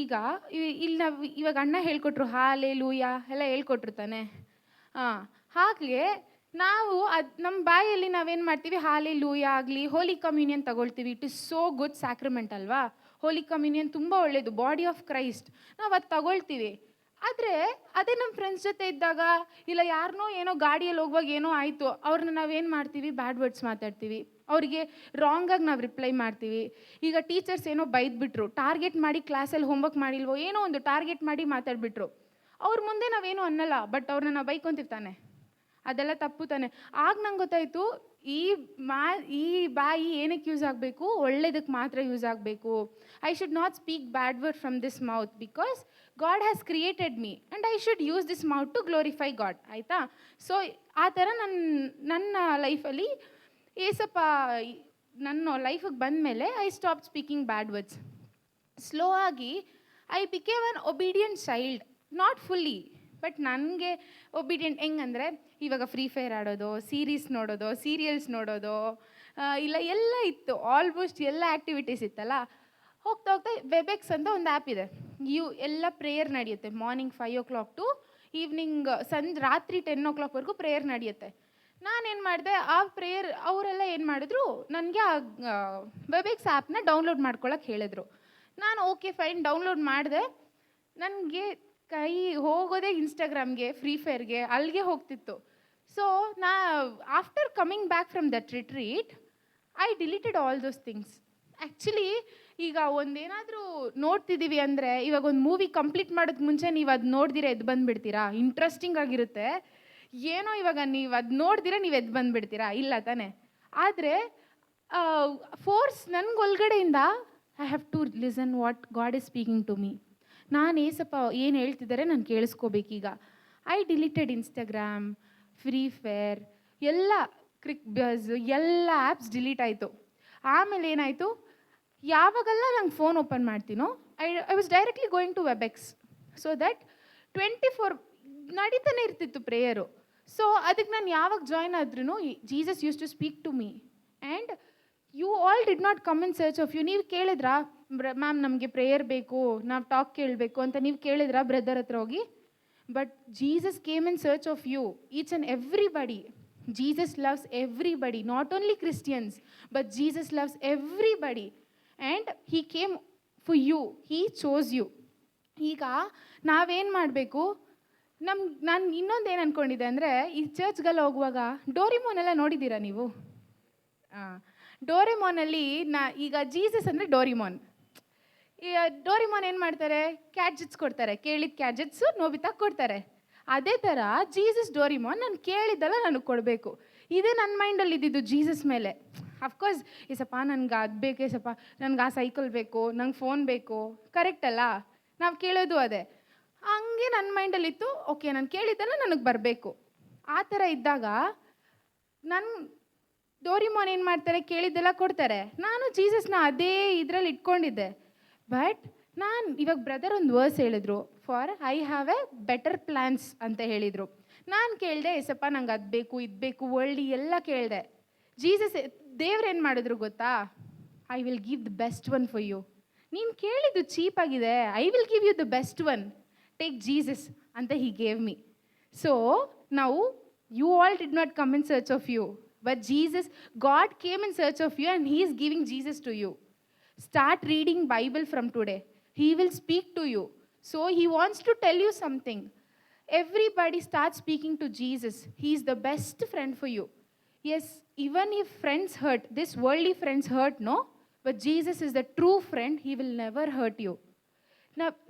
ಈಗ ಇಲ್ಲಿ ನಾವು ಇವಾಗ ಅಣ್ಣ ಹೇಳ್ಕೊಟ್ರು ಹಾಲೆಲೂಯಾ ಎಲ್ಲ ಹೇಳ್ಕೊಟ್ರು ತಾನೆ. ಹಾಗೆ ನಾವು ನಮ್ಮ ಬಾಯಲ್ಲಿ ನಾವೇನು ಮಾಡ್ತೀವಿ, ಹಾಲೆಲೂಯ ಆಗಲಿ, ಹೋಲಿ ಕಮ್ಯೂನಿಯನ್ ತಗೊಳ್ತೀವಿ. ಇಟ್ ಇಸ್ ಸೋ ಗುಡ್ ಸ್ಯಾಕ್ರಮೆಂಟ್ ಅಲ್ವಾ. ಹೋಲಿ ಕಮ್ಯೂನಿಯನ್ ತುಂಬ ಒಳ್ಳೆಯದು, ಬಾಡಿ ಆಫ್ ಕ್ರೈಸ್ಟ್. ನಾವು ಅದು ತಗೊಳ್ತೀವಿ. ಆದರೆ ಅದೇ ನಮ್ಮ ಫ್ರೆಂಡ್ಸ್ ಜೊತೆ ಇದ್ದಾಗ, ಇಲ್ಲ ಯಾರನ್ನೋ ಏನೋ ಗಾಡಿಯಲ್ಲಿ ಹೋಗುವಾಗ ಏನೋ ಆಯಿತು, ಅವ್ರನ್ನ ನಾವೇನು ಮಾಡ್ತೀವಿ, ಬ್ಯಾಡ್ ವರ್ಡ್ಸ್ ಮಾತಾಡ್ತೀವಿ, ಅವರಿಗೆ ರಾಂಗಾಗಿ ನಾವು ರಿಪ್ಲೈ ಮಾಡ್ತೀವಿ. ಈಗ ಟೀಚರ್ಸ್ ಏನೋ ಬೈದ್ಬಿಟ್ರು, ಟಾರ್ಗೆಟ್ ಮಾಡಿ ಕ್ಲಾಸಲ್ಲಿ ಹೋಮ್ವರ್ಕ್ ಮಾಡಿಲ್ವೋ, ಏನೋ ಒಂದು ಟಾರ್ಗೆಟ್ ಮಾಡಿ ಮಾತಾಡ್ಬಿಟ್ರು, ಅವ್ರ ಮುಂದೆ ನಾವೇನು ಅನ್ನಲ್ಲ, ಬಟ್ ಅವ್ರನ್ನ ನಾವು ಬೈಕೊಂತೀವಿ ತಾನೆ. ಅದೆಲ್ಲ ತಪ್ಪು ತಾನೆ. ಆಗ ನಂಗೆ ಗೊತ್ತಾಯಿತು, ಈ ಬಾಯಿ ಏನಕ್ಕೆ ಯೂಸ್ ಆಗಬೇಕು, ಒಳ್ಳೇದಕ್ಕೆ ಮಾತ್ರ ಯೂಸ್ ಆಗಬೇಕು. I should not speak bad word from this mouth because God has created me and I should use this mouth to glorify God, ಆಯಿತಾ. ಸೊ ಆ ಥರ ನನ್ನ ಲೈಫಲ್ಲಿ ಏಸಪ್ಪ ನನ್ನ ಲೈಫಿಗೆ ಬಂದಮೇಲೆ I stop speaking bad words. Slow ಆಗಿ I became an obedient child, not fully but ನನಗೆ ಒಬಿಡಿಯಂಟ್. ಹೆಂಗಂದರೆ ಇವಾಗ ಫ್ರೀ ಫೈರ್ ಆಡೋದು, ಸೀರೀಸ್ ನೋಡೋದು, ಸೀರಿಯಲ್ಸ್ ನೋಡೋದು, ಇಲ್ಲ ಎಲ್ಲ ಇತ್ತು, ಆಲ್ಮೋಸ್ಟ್ ಎಲ್ಲ ಆ್ಯಕ್ಟಿವಿಟೀಸ್ ಇತ್ತಲ್ಲ. ಹೋಗ್ತಾ ಹೋಗ್ತಾ ವೆಬೆಕ್ಸ್ ಅಂತ ಒಂದು ಆ್ಯಪ್ ಇದೆ. ಎಲ್ಲ ಪ್ರೇಯರ್ ನಡೆಯುತ್ತೆ ಮಾರ್ನಿಂಗ್ 5 o'clock ಟು ಈವ್ನಿಂಗ್ ರಾತ್ರಿ 10 o'clockವರೆಗೂ ಪ್ರೇಯರ್ ನಡೆಯುತ್ತೆ. ನಾನೇನು ಮಾಡಿದೆ, ಆ ಪ್ರೇಯರ್ ಅವರೆಲ್ಲ ಏನು ಮಾಡಿದ್ರು, ನನಗೆ ಆ ವೆಬೆಕ್ಸ್ ಆ್ಯಪ್ನ ಡೌನ್ಲೋಡ್ ಮಾಡ್ಕೊಳ್ಳೋಕೆ ಹೇಳಿದ್ರು. ನಾನು ಓಕೆ ಫೈನ್ ಡೌನ್ಲೋಡ್ ಮಾಡಿದೆ. ನನಗೆ ಕೈ ಹೋಗೋದೇ ಇನ್ಸ್ಟಾಗ್ರಾಮ್ಗೆ, ಫ್ರೀ ಫೈರ್ಗೆ, ಅಲ್ಲಿಗೆ ಹೋಗ್ತಿತ್ತು. So after coming back from that retreat I deleted all those things. Actually ಈಗ ಒಂದೇನಾದರೂ ನೋಡ್ತಿದ್ದೀವಿ ಅಂದರೆ, ಇವಾಗ ಒಂದು ಮೂವಿ ಕಂಪ್ಲೀಟ್ ಮಾಡೋಕ್ಕೆ ಮುಂಚೆ ನೀವು ಅದು ನೋಡ್ದಿರ ಎದ್ದು ಬಂದುಬಿಡ್ತೀರಾ? ಇಂಟ್ರೆಸ್ಟಿಂಗ್ ಆಗಿರುತ್ತೆ ಏನೋ. ಇವಾಗ ನೀವು ಅದು ನೋಡ್ದಿರ ನೀವು ಎದ್ದು ಬಂದುಬಿಡ್ತೀರಾ? ಇಲ್ಲ ತಾನೆ. ಆದರೆ ಫೋರ್ಸ್ ನನಗೆ ಒಳಗಡೆಯಿಂದ I have to listen what God is speaking to me. ನಾನು ಏಸಪ್ಪ ಏನು ಹೇಳ್ತಿದ್ದಾರೆ ನಾನು ಕೇಳಿಸ್ಕೋಬೇಕೀಗ. I deleted Instagram, free fire, ಎಲ್ಲ ಬಸ್, ಎಲ್ಲ ಆ್ಯಪ್ಸ್ ಡಿಲೀಟ್ ಆಯಿತು. ಆಮೇಲೆ ಏನಾಯಿತು, ಯಾವಾಗೆಲ್ಲ ನಂಗೆ ಫೋನ್ ಓಪನ್ ಮಾಡ್ತೀನೋ I was directly going to Webex. So that 24 ನಡೀತಾನೆ ಇರ್ತಿತ್ತು ಪ್ರೇಯರು. ಸೊ ಅದಕ್ಕೆ ನಾನು ಯಾವಾಗ ಜಾಯ್ನ್ ಆದ್ರೂ Jesus use to speak to me and you all did not come in search of you. ನೀವು ಕೇಳಿದ್ರಾ ಮ್ಯಾಮ್ ನಮಗೆ ಪ್ರೇಯರ್ ಬೇಕು, ನಾವು ಟಾಕ್ ಕೇಳಬೇಕು ಅಂತ ನೀವು ಕೇಳಿದ್ರಾ ಬ್ರದರ್ ಹತ್ರ ಹೋಗಿ? But Jesus came in search of you, each and everybody. Jesus loves everybody, not only Christians, but Jesus loves everybody. And he came for you, he chose you. ಈಗ ನಾವೇನು ಮಾಡಬೇಕು, ನಾನು ಇನ್ನೊಂದು ಏನು ಅಂದ್ಕೊಂಡಿದ್ದೆ ಅಂದರೆ, ಈ ಚರ್ಚ್ಗೆಲ್ಲ ಹೋಗುವಾಗ ಡೋರಿಮೋನ್ ಎಲ್ಲ ನೋಡಿದ್ದೀರಾ ನೀವು? ಡೋರೆಮೋನಲ್ಲಿ ಈಗ ಜೀಸಸ್ ಅಂದರೆ ಡೋರಿಮೋನ್. ಈ ಡೋರಿಮೋನ್ ಏನು ಮಾಡ್ತಾರೆ, ಕ್ಯಾಡ್ಜೆಟ್ಸ್ ಕೊಡ್ತಾರೆ, ಕೇಳಿದ ಕ್ಯಾಡ್ಜೆಟ್ಸು ನೋಬಿತಾ ಕೊಡ್ತಾರೆ. ಅದೇ ಥರ ಜೀಸಸ್ ಡೋರಿಮೋನ್, ನಾನು ಕೇಳಿದ್ದೆಲ್ಲ ನನಗೆ ಕೊಡಬೇಕು. ಇದೇ ನನ್ನ ಮೈಂಡಲ್ಲಿ ಇದ್ದಿದ್ದು ಜೀಸಸ್ ಮೇಲೆ. ಅಫ್ಕೋರ್ಸ್ ಏಸಪ್ಪ ನನಗೆ ಅದು ಬೇಕು, ಏಸಪ್ಪ ನನಗೆ ಆ ಸೈಕಲ್ ಬೇಕು, ನಂಗೆ ಫೋನ್ ಬೇಕು, ಕರೆಕ್ಟ್ ಅಲ್ಲ? ನಾವು ಕೇಳೋದು ಅದೇ. ಹಂಗೆ ನನ್ನ ಮೈಂಡಲ್ಲಿತ್ತು, ಓಕೆ ನಾನು ಕೇಳಿದ್ದೆಲ್ಲ ನನಗೆ ಬರಬೇಕು. ಆ ಥರ ಇದ್ದಾಗ ಡೋರಿಮೋನ್ ಏನು ಮಾಡ್ತಾರೆ, ಕೇಳಿದ್ದೆಲ್ಲ ಕೊಡ್ತಾರೆ. ನಾನು ಜೀಸಸ್ನ ಅದೇ ಇದರಲ್ಲಿ ಇಟ್ಕೊಂಡಿದ್ದೆ. ಬಟ್ ನಾನು ಇವಾಗ ಬ್ರದರ್ ಒಂದು ವರ್ಸ್ ಹೇಳಿದ್ರು, for I have A better plans ಅಂತ ಹೇಳಿದರು. ನಾನು ಕೇಳಿದೆ, ಏಸಪ್ಪ ನಂಗೆ ಅದು ಬೇಕು, ಇದು ಬೇಕು, ವರ್ಲ್ಡ್ ಎಲ್ಲ ಕೇಳಿದೆ. ಜೀಸಸ್ ದೇವ್ರೇನು ಮಾಡಿದ್ರು ಗೊತ್ತಾ? I will give the best one for you. ನೀನು ಕೇಳಿದ್ದು ಚೀಪಾಗಿದೆ, I will give you the best one, take Jesus ಅಂತ ಹಿ ಗೇವ್ ಮೀ. ಸೊ ನಾವು you all did not come in search of you, but Jesus, God came in search of you and he is giving Jesus to you. Start reading Bible from today. He will speak to you. So he wants to tell you something. Everybody start speaking to Jesus. He is the best friend for you. Yes, even if friends hurt, this worldly friends hurt, no? But Jesus is the true friend. He will never hurt you.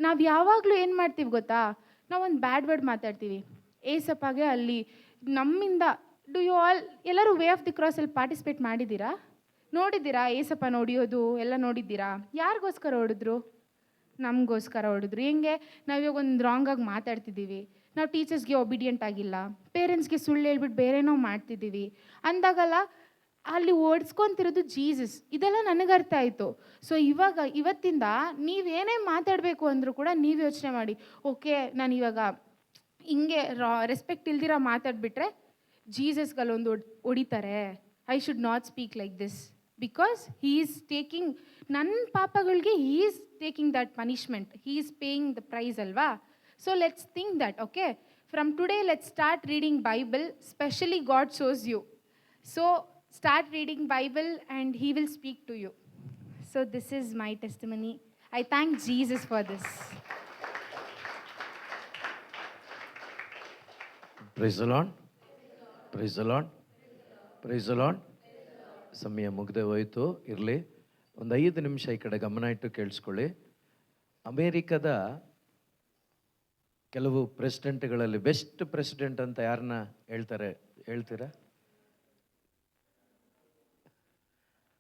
ನಾವು ಯಾವಾಗಲೂ ಏನು ಮಾಡ್ತೀವಿ ಗೊತ್ತಾ, ನಾವೊಂದು bad word ಮಾತಾಡ್ತೀವಿ. ಏಸಪ್ಪಾಗೆ ಅಲ್ಲಿ ನಮ್ಮಿಂದ do you all ಎಲ್ಲರೂ ವೇ ಆಫ್ ದಿ ಕ್ರಾಸಲ್ಲಿ ಪಾರ್ಟಿಸಿಪೇಟ್ ಮಾಡಿದ್ದೀರಾ? ನೋಡಿದ್ದೀರಾ? ಏಸಪ್ಪ ನೋಡಿಯೋದು ಎಲ್ಲ ನೋಡಿದ್ದೀರಾ? ಯಾರಿಗೋಸ್ಕರ ಹೊಡಿದ್ರು? ನಮಗೋಸ್ಕರ ಹೊಡಿದ್ರು. ಹೆಂಗೆ ನಾವಿವಾಗ ಒಂದು ರಾಂಗಾಗಿ ಮಾತಾಡ್ತಿದ್ದೀವಿ, ನಾವು ಟೀಚರ್ಸ್ಗೆ ಒಬಿಡಿಯಂಟ್ ಆಗಿಲ್ಲ, ಪೇರೆಂಟ್ಸ್ಗೆ ಸುಳ್ಳು ಹೇಳ್ಬಿಟ್ಟು ಬೇರೆನೋ ಮಾಡ್ತಿದ್ದೀವಿ ಅಂದಾಗಲ್ಲ, ಅಲ್ಲಿ ಓಡಿಸ್ಕೊತಿರೋದು ಜೀಸಸ್. ಇದೆಲ್ಲ ನನಗೆ ಅರ್ಥ ಆಯಿತು. ಸೊ ಇವತ್ತಿಂದ ನೀವೇನೇ ಮಾತಾಡಬೇಕು ಅಂದರೂ ಕೂಡ ನೀವು ಯೋಚನೆ ಮಾಡಿ, ಓಕೆ ನಾನು ಇವಾಗ ಹಿಂಗೆ ರೆಸ್ಪೆಕ್ಟ್ ಇಲ್ದಿರ ಮಾತಾಡ್ಬಿಟ್ರೆ ಜೀಸಸ್ಗಲ್ಲೊಂದು ಹೊಡಿತಾರೆ. I should not speak like this because he is taking ನನ್ನ ಪಾಪಗಳಿಗೆ, he is taking that punishment, he is paying the price ಅಲ್ವಾ? So let's think that. Okay, From today, let's start reading Bible, especially God shows you. So start reading Bible and He will speak to you. So this is my testimony. I thank Jesus for this. Price the Lord, praise the Lord, praise the lord. ಸಮಯ ಮುಗ್ದೆ ಹೋಯಿತು, ಇರಲಿ. ಒಂದು 5 ನಿಮಿಷ ಈ ಕಡೆ ಗಮನ ಇಟ್ಟು ಕೇಳಿಸ್ಕೊಳ್ಳಿ. ಅಮೇರಿಕದ ಕೆಲವು ಪ್ರೆಸಿಡೆಂಟ್ಗಳಲ್ಲಿ ಬೆಸ್ಟ್ ಪ್ರೆಸಿಡೆಂಟ್ ಅಂತ ಯಾರನ್ನ ಹೇಳ್ತೀರಾ?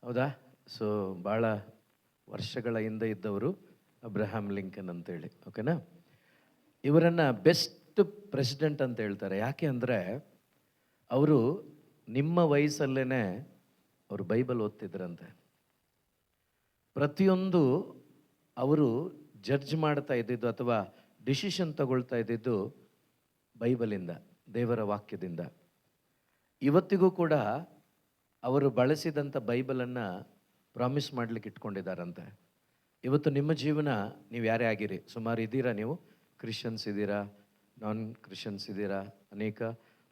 ಹೌದಾ? ಸೊ ಭಾಳ ವರ್ಷಗಳ ಹಿಂದೆ ಇದ್ದವರು ಅಬ್ರಹಾಂ ಲಿಂಕನ್ ಅಂತೇಳಿ, ಓಕೆನಾ? ಇವರನ್ನು ಬೆಸ್ಟ್ ಪ್ರೆಸಿಡೆಂಟ್ ಅಂತ ಹೇಳ್ತಾರೆ. ಯಾಕೆ ಅಂದರೆ ಅವರು ನಿಮ್ಮ ವಯಸ್ಸಲ್ಲೇ ಅವರು ಬೈಬಲ್ ಓದ್ತಿದ್ರಂತೆ. ಪ್ರತಿಯೊಂದು ಅವರು ಜಡ್ಜ್ ಮಾಡ್ತಾ ಇದ್ದಿದ್ದು ಅಥವಾ ಡಿಸಿಷನ್ ತಗೊಳ್ತಾ ಇದ್ದಿದ್ದು ಬೈಬಲಿಂದ, ದೇವರ ವಾಕ್ಯದಿಂದ. ಇವತ್ತಿಗೂ ಕೂಡ ಅವರು ಬಳಸಿದಂಥ ಬೈಬಲನ್ನು ಪ್ರಾಮಿಸ್ ಮಾಡಲಿಕ್ಕೆ ಇಟ್ಕೊಂಡಿದ್ದಾರಂತೆ. ಇವತ್ತು ನಿಮ್ಮ ಜೀವನ ನೀವು ಯಾರೇ ಆಗಿರಿ, ಸುಮಾರು ಇದ್ದೀರಾ, ನೀವು ಕ್ರಿಶ್ಚಿಯನ್ಸ್ ಇದ್ದೀರಾ, ನಾನ್ ಕ್ರಿಶ್ಚಿಯನ್ಸ್ ಇದ್ದೀರಾ, ಅನೇಕ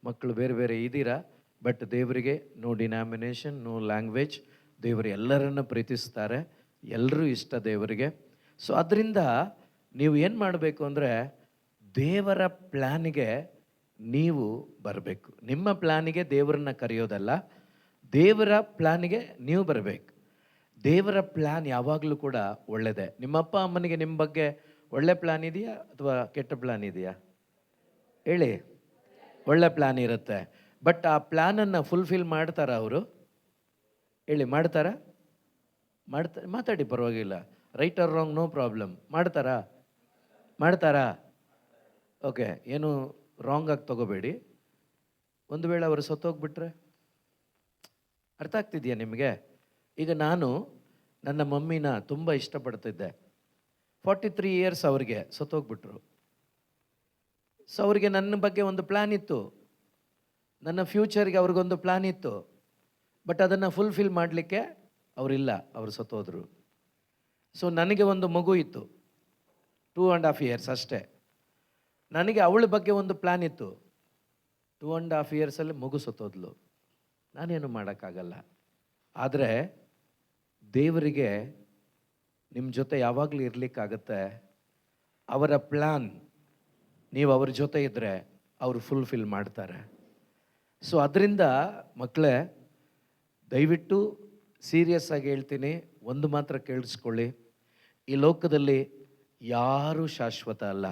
ಮಕ್ಕಳು ಬೇರೆ ಬೇರೆ ಇದ್ದೀರಾ. ಬಟ್ ದೇವರಿಗೆ ನೋ ಡಿನಾಮಿನೇಷನ್, ನೋ ಲ್ಯಾಂಗ್ವೇಜ್. ದೇವರು ಎಲ್ಲರನ್ನು ಪ್ರೀತಿಸ್ತಾರೆ, ಎಲ್ಲರೂ ಇಷ್ಟ ದೇವರಿಗೆ. ಸೊ ಅದರಿಂದ ನೀವು ಏನು ಮಾಡಬೇಕು ಅಂದರೆ ದೇವರ ಪ್ಲ್ಯಾನಿಗೆ ನೀವು ಬರಬೇಕು. ನಿಮ್ಮ ಪ್ಲ್ಯಾನಿಗೆ ದೇವರನ್ನ ಕರೆಯೋದಲ್ಲ, ದೇವರ ಪ್ಲ್ಯಾನಿಗೆ ನೀವು ಬರಬೇಕು. ದೇವರ ಪ್ಲ್ಯಾನ್ ಯಾವಾಗಲೂ ಕೂಡ ಒಳ್ಳೆಯದೇ. ನಿಮ್ಮ ಅಪ್ಪ ಅಮ್ಮನಿಗೆ ನಿಮ್ಮ ಬಗ್ಗೆ ಒಳ್ಳೆ ಪ್ಲ್ಯಾನ್ ಇದೆಯಾ ಅಥವಾ ಕೆಟ್ಟ ಪ್ಲ್ಯಾನ್ ಇದೆಯಾ? ಹೇಳಿ. ಒಳ್ಳೆ ಪ್ಲ್ಯಾನ್ ಇರುತ್ತೆ. ಬಟ್ ಆ ಪ್ಲ್ಯಾನನ್ನು ಫುಲ್ಫಿಲ್ ಮಾಡ್ತಾರಾ ಅವರು? ಹೇಳಿ, ಮಾಡ್ತಾರಾ? ಮಾತಾಡಿ, ಪರವಾಗಿಲ್ಲ. Right or wrong, no problem. ಮಾಡ್ತಾರಾ? ಓಕೆ, ಏನು ರಾಂಗ್ ಆಗಿ ತಗೋಬೇಡಿ. ಒಂದು ವೇಳೆ ಅವರು ಸತ್ತೋಗ್ಬಿಟ್ರೆ? ಅರ್ಥ ಆಗ್ತಿದೆಯಾ ನಿಮಗೆ? ಈಗ ನಾನು ನನ್ನ ಮಮ್ಮಿನ ತುಂಬ ಇಷ್ಟಪಡ್ತಿದ್ದೆ. 43 ಇಯರ್ಸ್ ಅವ್ರಿಗೆ ಸತ್ತೋಗ್ಬಿಟ್ರು. ಸೊ ಅವ್ರಿಗೆ ನನ್ನ ಬಗ್ಗೆ ಒಂದು ಪ್ಲ್ಯಾನ್ ಇತ್ತು, ನನ್ನ ಫ್ಯೂಚರ್ಗೆ ಅವ್ರಿಗೊಂದು ಪ್ಲ್ಯಾನ್ ಇತ್ತು. ಬಟ್ ಅದನ್ನು ಫುಲ್ಫಿಲ್ ಮಾಡಲಿಕ್ಕೆ ಅವರಿಲ್ಲ, ಅವರು ಸತ್ತೋದ್ರು. ಸೊ ನನಗೆ ಒಂದು ಮಗು ಇತ್ತು, 2.5 ಇಯರ್ಸ್ ಅಷ್ಟೇ. ನನಗೆ ಅವಳ ಬಗ್ಗೆ ಒಂದು ಪ್ಲ್ಯಾನ್ ಇತ್ತು. 2.5 ಇಯರ್ಸಲ್ಲಿ ಮಗು ಸತ್ತೋದ್ಲು. ನಾನೇನು ಮಾಡೋಕ್ಕಾಗಲ್ಲ. ಆದರೆ ದೇವರಿಗೆ ನಿಮ್ಮ ಜೊತೆ ಯಾವಾಗಲೂ ಇರಲಿಕ್ಕಾಗತ್ತೆ. ಅವರ ಪ್ಲ್ಯಾನ್ ನೀವು ಅವ್ರ ಜೊತೆ ಇದ್ದರೆ ಅವರು ಫುಲ್ಫಿಲ್ ಮಾಡ್ತಾರೆ. ಸೊ ಅದರಿಂದ ಮಕ್ಕಳೇ, ದಯವಿಟ್ಟು ಸೀರಿಯಸ್ ಆಗಿ ಹೇಳ್ತೀನಿ, ಒಂದು ಮಾತ್ರ ಕೇಳಿಸ್ಕೊಳ್ಳಿ. ಈ ಲೋಕದಲ್ಲಿ ಯಾರೂ ಶಾಶ್ವತ ಅಲ್ಲ,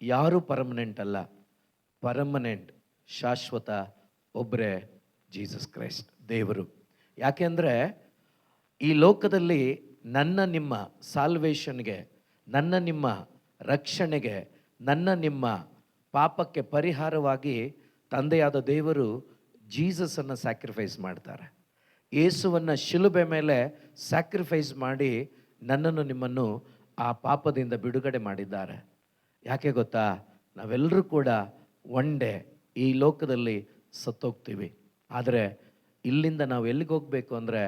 ಯಾರೂ ಪರ್ಮನೆಂಟ್ ಅಲ್ಲ. ಪರ್ಮನೆಂಟ್, ಶಾಶ್ವತ ಒಬ್ಬರೇ, ಜೀಸಸ್ ಕ್ರೈಸ್ಟ್, ದೇವರು. ಯಾಕೆಂದರೆ ಈ ಲೋಕದಲ್ಲಿ ನನ್ನ ನಿಮ್ಮ ಸಾಲ್ವೇಷನ್ಗೆ, ನನ್ನ ನಿಮ್ಮ ರಕ್ಷಣೆಗೆ, ನನ್ನ ನಿಮ್ಮ ಪಾಪಕ್ಕೆ ಪರಿಹಾರವಾಗಿ ತಂದೆಯಾದ ದೇವರು ಜೀಸಸನ್ನು ಸ್ಯಾಕ್ರಿಫೈಸ್ ಮಾಡ್ತಾರೆ. ಯೇಸುವನ್ನು ಶಿಲುಬೆ ಮೇಲೆ ಸ್ಯಾಕ್ರಿಫೈಸ್ ಮಾಡಿ ನನ್ನನ್ನು ನಿಮ್ಮನ್ನು ಆ ಪಾಪದಿಂದ ಬಿಡುಗಡೆ ಮಾಡಿದ್ದಾರೆ. ಯಾಕೆ ಗೊತ್ತಾ? ನಾವೆಲ್ಲರೂ ಕೂಡ ಒನ್ ಡೇ ಈ ಲೋಕದಲ್ಲಿ ಸತ್ತೋಗ್ತೀವಿ. ಆದರೆ ಇಲ್ಲಿಂದ ನಾವು ಎಲ್ಲಿಗೆ ಹೋಗಬೇಕು ಅಂದರೆ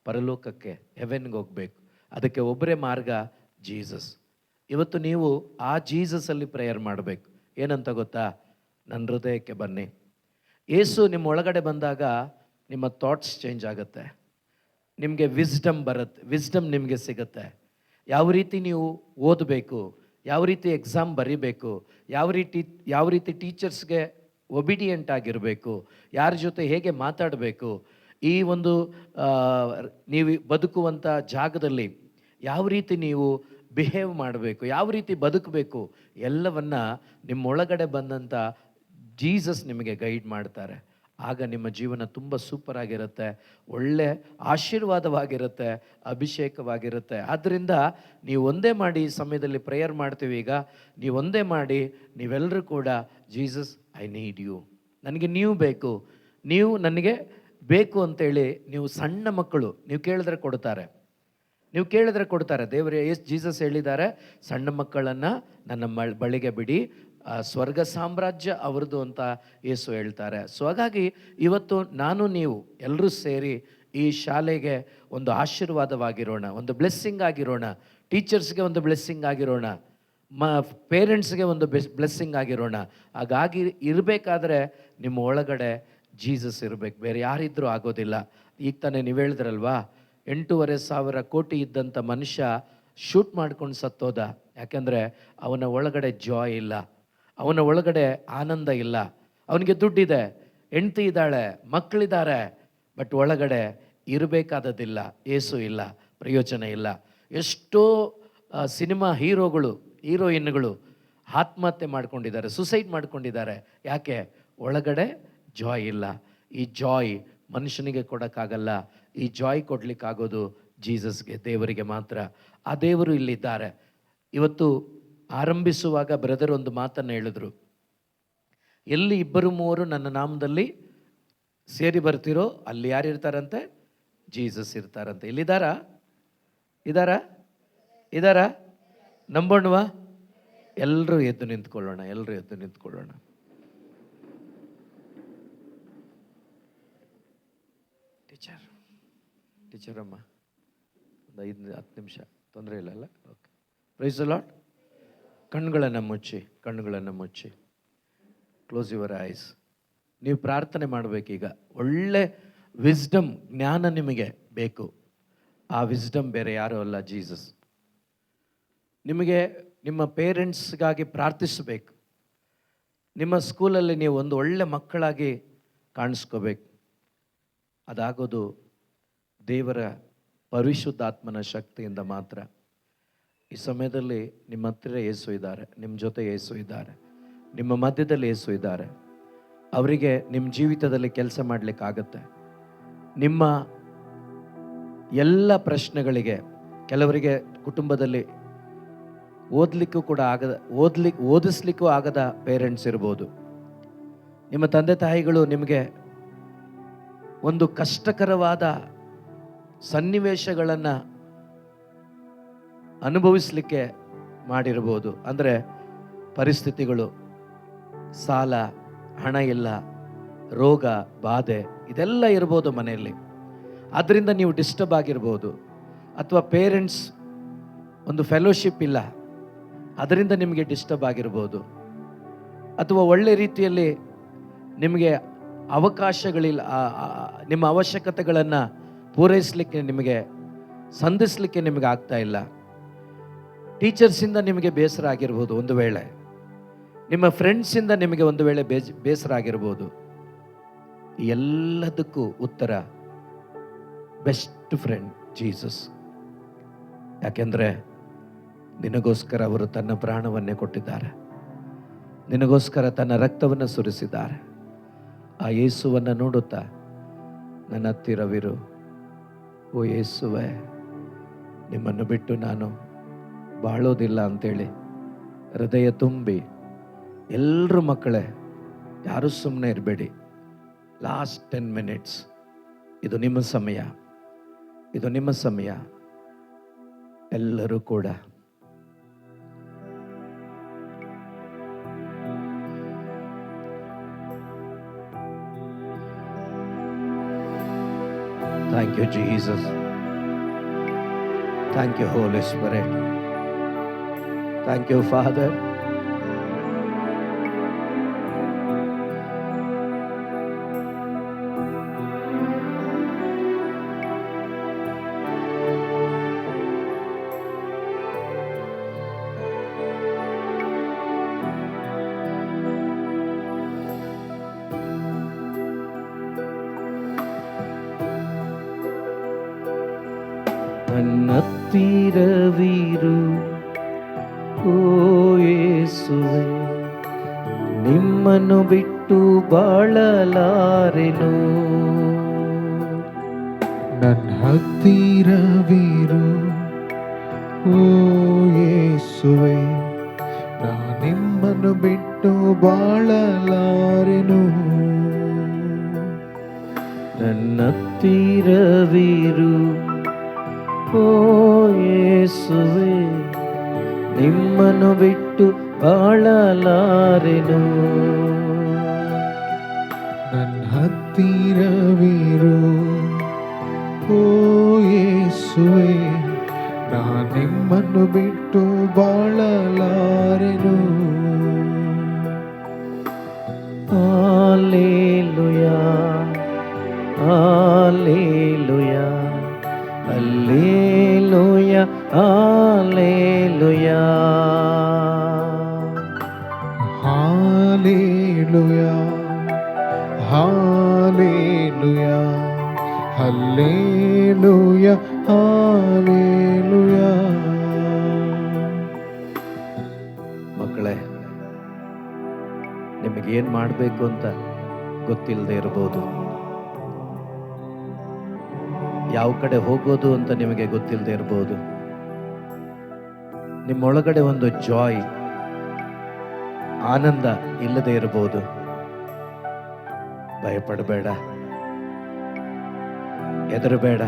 ಪರಲೋಕಕ್ಕೆ, ಹೆವೆನ್ಗೆ ಹೋಗಬೇಕು. ಅದಕ್ಕೆ ಒಬ್ಬರೇ ಮಾರ್ಗ, ಜೀಸಸ್. ಇವತ್ತು ನೀವು ಆ ಜೀಸಸಲ್ಲಿ ಪ್ರೇಯರ್ ಮಾಡಬೇಕು. ಏನಂತ ಗೊತ್ತಾ? ನನ್ನ ಹೃದಯಕ್ಕೆ ಬನ್ನಿ. ಯೇಸು ನಿಮ್ಮ ಒಳಗಡೆ ಬಂದಾಗ ನಿಮ್ಮ ಥಾಟ್ಸ್ ಚೇಂಜ್ ಆಗುತ್ತೆ, ನಿಮಗೆ ವಿಸ್ಡಮ್ ಬರುತ್ತೆ, ವಿಸ್ಡಮ್ ನಿಮಗೆ ಸಿಗುತ್ತೆ. ಯಾವ ರೀತಿ ನೀವು ಓದಬೇಕು, ಯಾವ ರೀತಿ ಎಕ್ಸಾಮ್ ಬರೀಬೇಕು, ಯಾವ ರೀತಿ ಟೀಚರ್ಸ್ಗೆ ಒಬಿಡಿಯೆಂಟ್ ಆಗಿರಬೇಕು, ಯಾರ ಜೊತೆ ಹೇಗೆ ಮಾತಾಡಬೇಕು, ಈ ಒಂದು ನೀವು ಬದುಕುವಂಥ ಜಾಗದಲ್ಲಿ ಯಾವ ರೀತಿ ನೀವು ಬಿಹೇವ್ ಮಾಡಬೇಕು, ಯಾವ ರೀತಿ ಬದುಕಬೇಕು, ಎಲ್ಲವನ್ನ ನಿಮ್ಮೊಳಗಡೆ ಬಂದಂಥ ಜೀಸಸ್ ನಿಮಗೆ ಗೈಡ್ ಮಾಡ್ತಾರೆ. ಆಗ ನಿಮ್ಮ ಜೀವನ ತುಂಬ ಸೂಪರ್ ಆಗಿರುತ್ತೆ, ಒಳ್ಳೆ ಆಶೀರ್ವಾದವಾಗಿರುತ್ತೆ, ಅಭಿಷೇಕವಾಗಿರುತ್ತೆ. ಆದ್ದರಿಂದ ನೀವು ಒಂದೇ ಮಾಡಿ, ಈ ಸಮಯದಲ್ಲಿ ಪ್ರೇಯರ್ ಮಾಡ್ತೀವಿ. ಈಗ ನೀವು ಒಂದೇ ಮಾಡಿ, ನೀವೆಲ್ಲರೂ ಕೂಡ ಜೀಸಸ್, ಐ ನೀಡ್ ಯು, ನನಗೆ ನೀವು ಬೇಕು, ನೀವು ನನಗೆ ಬೇಕು ಅಂತೇಳಿ. ನೀವು ಸಣ್ಣ ಮಕ್ಕಳು, ನೀವು ಕೇಳಿದ್ರೆ ಕೊಡ್ತಾರೆ. ದೇವರೇ ಜೀಸಸ್ ಹೇಳಿದ್ದಾರೆ, ಸಣ್ಣ ಮಕ್ಕಳನ್ನು ನನ್ನ ಬಳಿಗೆ ಬಿಡಿ, ಸ್ವರ್ಗ ಸಾಮ್ರಾಜ್ಯ ಅವ್ರದ್ದು ಅಂತ ಯೇಸು ಹೇಳ್ತಾರೆ. ಸೊ ಹಾಗಾಗಿ ಇವತ್ತು ನಾನು ನೀವು ಎಲ್ಲರೂ ಸೇರಿ ಈ ಶಾಲೆಗೆ ಒಂದು ಆಶೀರ್ವಾದವಾಗಿರೋಣ, ಒಂದು ಬ್ಲೆಸ್ಸಿಂಗ್ ಆಗಿರೋಣ, ಟೀಚರ್ಸ್ಗೆ ಒಂದು ಬ್ಲೆಸ್ಸಿಂಗ್ ಆಗಿರೋಣ. ಪೇರೆಂಟ್ಸ್ಗೆ ಒಂದು ಬ್ಲೆಸ್ಸಿಂಗ್ ಆಗಿರೋಣ. ಹಾಗಾಗಿ ಇರಬೇಕಾದ್ರೆ ನಿಮ್ಮ ಒಳಗಡೆ ಜೀಸಸ್ ಇರಬೇಕು, ಬೇರೆ ಯಾರಿದ್ರೂ ಆಗೋದಿಲ್ಲ. ಈಗ ತಾನೇ ನೀವು ಹೇಳಿದ್ರಲ್ವಾ, 8,500 ಕೋಟಿ ಇದ್ದಂಥ ಮನುಷ್ಯ ಶೂಟ್ ಮಾಡ್ಕೊಂಡು ಸತ್ತೋದ. ಯಾಕೆಂದರೆ ಅವನ ಒಳಗಡೆ ಜಾಯ್ ಇಲ್ಲ, ಅವನ ಒಳಗಡೆ ಆನಂದ ಇಲ್ಲ. ಅವನಿಗೆ ದುಡ್ಡಿದೆ, ಹೆಂಡ್ತಿ ಇದ್ದಾಳೆ, ಮಕ್ಕಳಿದ್ದಾರೆ, ಬಟ್ ಒಳಗಡೆ ಇರಬೇಕಾದದ್ದಿಲ್ಲ, ಏಸು ಇಲ್ಲ, ಪ್ರಯೋಜನ ಇಲ್ಲ. ಎಷ್ಟೋ ಸಿನಿಮಾ ಹೀರೋಗಳು, ಹೀರೋಯಿನ್ಗಳು ಆತ್ಮಹತ್ಯೆ ಮಾಡ್ಕೊಂಡಿದ್ದಾರೆ, ಸುಸೈಡ್ ಮಾಡ್ಕೊಂಡಿದ್ದಾರೆ. ಯಾಕೆ? ಒಳಗಡೆ ಜಾಯ್ ಇಲ್ಲ. ಈ ಜಾಯ್ ಮನುಷ್ಯನಿಗೆ ಕೊಡೋಕ್ಕಾಗಲ್ಲ. ಈ ಜಾಯ್ ಕೊಡಲಿಕ್ಕಾಗೋದು ಜೀಸಸ್ಗೆ, ದೇವರಿಗೆ ಮಾತ್ರ. ಆ ದೇವರು ಇಲ್ಲಿದ್ದಾರೆ. ಇವತ್ತು ಆರಂಭಿಸುವಾಗ ಬ್ರದರ್ ಒಂದು ಮಾತನ್ನು ಹೇಳಿದ್ರು, ಎಲ್ಲಿ 2-3 ನನ್ನ ನಾಮದಲ್ಲಿ ಸೇರಿ ಬರ್ತಿರೋ ಅಲ್ಲಿ ಯಾರು ಇರ್ತಾರಂತೆ? ಜೀಸಸ್ ಇರ್ತಾರಂತೆ. ಇಲ್ಲಿದ್ದಾರಾ? ಇದ್ದಾರಾ? ನಂಬೋಣವಾ? ಎಲ್ಲರೂ ಎದ್ದು ನಿಂತ್ಕೊಳ್ಳೋಣ, ಎಲ್ಲರೂ ಎದ್ದು ನಿಂತ್ಕೊಳ್ಳೋಣ. ಟೀಚರ್ ಅಮ್ಮ ಒಂದು 5-10 ನಿಮಿಷ ತೊಂದರೆ ಇಲ್ಲಲ್ಲ? ಓಕೆ. Praise the lord. ಕಣ್ಣುಗಳನ್ನು ಮುಚ್ಚಿ ಕ್ಲೋಸ್ ಯುವರ್ ಐಸ್. ನೀವು ಪ್ರಾರ್ಥನೆ ಮಾಡಬೇಕೀಗ. ಒಳ್ಳೆ ವಿಸ್ಡಮ್, ಜ್ಞಾನ ನಿಮಗೆ ಬೇಕು. ಆ ವಿಸ್ಡಮ್ ಬೇರೆ ಯಾರೂ ಅಲ್ಲ, ಜೀಸಸ್. ನಿಮಗೆ ನಿಮ್ಮ ಪೇರೆಂಟ್ಸ್ಗಾಗಿ ಪ್ರಾರ್ಥಿಸಬೇಕು. ನಿಮ್ಮ ಸ್ಕೂಲಲ್ಲಿ ನೀವು ಒಂದು ಒಳ್ಳೆ ಮಕ್ಕಳಾಗಿ ಕಾಣಿಸ್ಕೋಬೇಕು. ಅದಾಗೋದು ದೇವರ ಪರಿಶುದ್ಧಾತ್ಮನ ಶಕ್ತಿಯಿಂದ ಮಾತ್ರ. ಈ ಸಮಯದಲ್ಲಿ ನಿಮ್ಮ ಹತ್ತಿರ ಯೇಸು ಇದ್ದಾರೆ, ನಿಮ್ಮ ಜೊತೆ ಯೇಸು ಇದ್ದಾರೆ, ನಿಮ್ಮ ಮಧ್ಯದಲ್ಲಿ ಯೇಸು ಇದ್ದಾರೆ. ಅವರಿಗೆ ನಿಮ್ಮ ಜೀವಿತದಲ್ಲಿ ಕೆಲಸ ಮಾಡಲಿಕ್ಕಾಗತ್ತೆ. ನಿಮ್ಮ ಎಲ್ಲ ಪ್ರಶ್ನೆಗಳಿಗೆ, ಕೆಲವರಿಗೆ ಕುಟುಂಬದಲ್ಲಿ ಓದಿಸ್ಲಿಕ್ಕೂ ಆಗದ ಪೇರೆಂಟ್ಸ್ ಇರ್ಬೋದು. ನಿಮ್ಮ ತಂದೆ ತಾಯಿಗಳು ನಿಮಗೆ ಒಂದು ಕಷ್ಟಕರವಾದ ಸನ್ನಿವೇಶಗಳನ್ನು ಅನುಭವಿಸಲಿಕ್ಕೆ ಮಾಡಿರ್ಬೋದು. ಅಂದರೆ ಪರಿಸ್ಥಿತಿಗಳು, ಸಾಲ, ಹಣ ಇಲ್ಲ, ರೋಗ ಬಾಧೆ, ಇದೆಲ್ಲ ಇರ್ಬೋದು ಮನೆಯಲ್ಲಿ. ಅದರಿಂದ ನೀವು ಡಿಸ್ಟರ್ಬ್ ಆಗಿರ್ಬೋದು. ಅಥವಾ ಪೇರೆಂಟ್ಸ್ ಒಂದು ಫೆಲೋಶಿಪ್ ಇಲ್ಲ, ಅದರಿಂದ ನಿಮಗೆ ಡಿಸ್ಟರ್ಬ್ ಆಗಿರ್ಬೋದು. ಅಥವಾ ಒಳ್ಳೆ ರೀತಿಯಲ್ಲಿ ನಿಮಗೆ ಅವಕಾಶಗಳಿಲ್ಲ, ನಿಮ್ಮ ಅವಶ್ಯಕತೆಗಳನ್ನು ಪೂರೈಸಲಿಕ್ಕೆ, ನಿಮಗೆ ಸಂಧಿಸಲಿಕ್ಕೆ ನಿಮಗೆ ಆಗ್ತಾ ಇಲ್ಲ. ಟೀಚರ್ಸಿಂದ ನಿಮಗೆ ಬೇಸರ ಆಗಿರ್ಬೋದು, ಒಂದು ವೇಳೆ ನಿಮ್ಮ ಫ್ರೆಂಡ್ಸಿಂದ ನಿಮಗೆ ಒಂದು ವೇಳೆ ಬೇಸರ ಆಗಿರ್ಬೋದು. ಎಲ್ಲದಕ್ಕೂ ಉತ್ತರ ಬೆಸ್ಟ್ ಫ್ರೆಂಡ್ ಜೀಸಸ್. ಯಾಕೆಂದರೆ ನಿನಗೋಸ್ಕರ ಅವರು ತನ್ನ ಪ್ರಾಣವನ್ನೇ ಕೊಟ್ಟಿದ್ದಾರೆ, ನಿನಗೋಸ್ಕರ ತನ್ನ ರಕ್ತವನ್ನು ಸುರಿಸಿದ್ದಾರೆ. ಆ ಯೇಸುವನ್ನು ನೋಡುತ್ತಾ ನನ್ನ ಹತ್ತಿರವಿರು, ಓ ಯೇಸುವೆ, ನಿಮ್ಮನ್ನು ಬಿಟ್ಟು ನಾನು ಬಾಳೋದಿಲ್ಲ ಅಂತೇಳಿ ಹೃದಯ ತುಂಬಿ, ಎಲ್ಲರೂ ಮಕ್ಕಳೇ, ಯಾರೂ ಸುಮ್ಮನೆ ಇರಬೇಡಿ. ಲಾಸ್ಟ್ 10 minutes, ಇದು ನಿಮ್ಮ ಸಮಯ, ಇದು ನಿಮ್ಮ ಸಮಯ. ಎಲ್ಲರೂ ಕೂಡ Thank you, Jesus. Thank you, Holy Spirit. Thank you, Father. ನನ್ನತ್ತಿರವಿರು, ಓ ಯೇಸುವೆ, ನಿಮ್ಮನ್ನು ಬಿಟ್ಟು ಬಾಳಲಾರೆನು. ನನ್ನ ಹತ್ತಿರವಿರು, ಓ ಯೇಸುವೆ, ನಾ ನಿಮ್ಮನ್ನು ಬಿಟ್ಟು ಬಾಳಲಾರೆನು. ನನ್ನತ್ತಿರವಿರು, ಓ ಯೇಸುವೆ, ನಿಮ್ಮನ್ನು ಬಿಟ್ಟು ಬಾಳಲಾರೆನು. ನನ್ನ ಹತ್ತಿರವಿರು, ಓ ಯೇಸುವೆ, ನಿಮ್ಮನ್ನು ಬಿಟ್ಟು ಬಾಳಲಾರೆನು. Hallelujah, Hallelujah, Hallelujah, Hallelujah. Hallelujah, Hallelujah, Hallelujah, Hallelujah. ಮಕ್ಕಳೇ, ನಿಮಗೇನು ಮಾಡಬೇಕು ಅಂತ ಗೊತ್ತಿಲ್ಲದೆ ಇರ್ಬೋದು. ಯಾವ ಕಡೆ ಹೋಗೋದು ಅಂತ ನಿಮಗೆ ಗೊತ್ತಿಲ್ಲದೆ ಇರ್ಬೋದು. ನಿಮ್ಮೊಳಗಡೆ ಒಂದು ಜಾಯ್, ಆನಂದ ಇಲ್ಲದೆ ಇರಬಹುದು. ಭಯಪಡಬೇಡ, ಹೆದರಬೇಡ.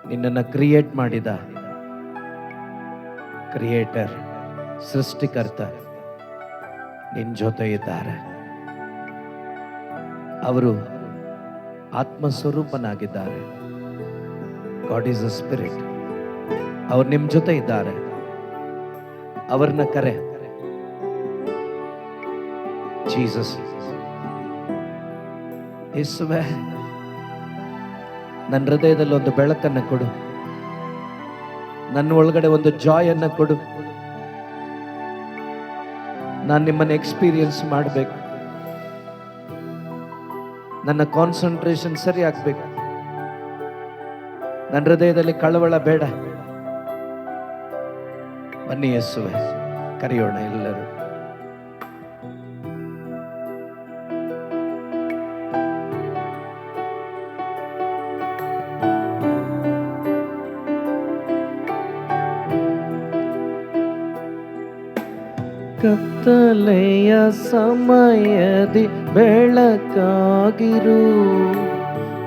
ನಿನ್ನನ್ನು ಕ್ರಿಯೇಟ್ ಮಾಡಿದ ಕ್ರಿಯೇಟರ್, ಸೃಷ್ಟಿಕರ್ತ ನಿನ್ನ ಜೊತೆ ಇದ್ದಾರೆ. ಅವರು ಆತ್ಮಸ್ವರೂಪನಾಗಿದ್ದಾರೆ. God is a spirit. ಅವ್ರು ನಿಮ್ಮ ಜೊತೆ ಇದ್ದಾರೆ. ಅವ್ರನ್ನ ಕರೆ. ಜೀಸಸ್, ಯೇಸುವೇ, ನನ್ನ ಹೃದಯದಲ್ಲಿ ಒಂದು ಬೆಳಕನ್ನು ಕೊಡು. ನನ್ನ ಒಳಗಡೆ ಒಂದು ಜಾಯ್ ಅನ್ನು ಕೊಡು. ನಾನು ನಿಮ್ಮನ್ನು ಎಕ್ಸ್ಪೀರಿಯನ್ಸ್ ಮಾಡಬೇಕು. ನನ್ನ ಕಾನ್ಸಂಟ್ರೇಷನ್ ಸರಿ ಆಗ್ಬೇಕು. ನನ್ನ ಹೃದಯದಲ್ಲಿ ಕಳವಳ ಬೇಡ. ಬನ್ನಿ ಯೇಸುವೆ, ಕರೆಯೋಣ ಎಲ್ಲರೂ. ಕತ್ತಲೆಯ ಸಮಯದಿ ಬೆಳಕಾಗಿರು,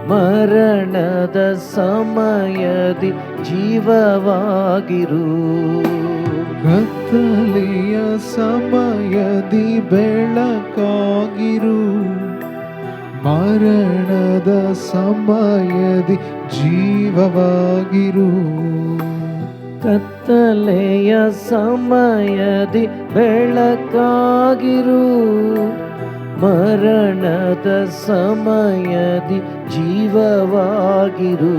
ಮರಣದ ಸಮಯದಿ ಜೀವವಾಗಿರು. ಕತ್ತಲೆಯ ಸಮಯದಿ ಬೆಳಕಾಗಿರು, ಮರಣದ ಸಮಯದಿ ಜೀವವಾಗಿರು. ಕತ್ತಲೆಯ ಸಮಯದಿ ಬೆಳಕಾಗಿರು, ಮರಣದ ಸಮಯದಿ ಜೀವವಾಗಿರು.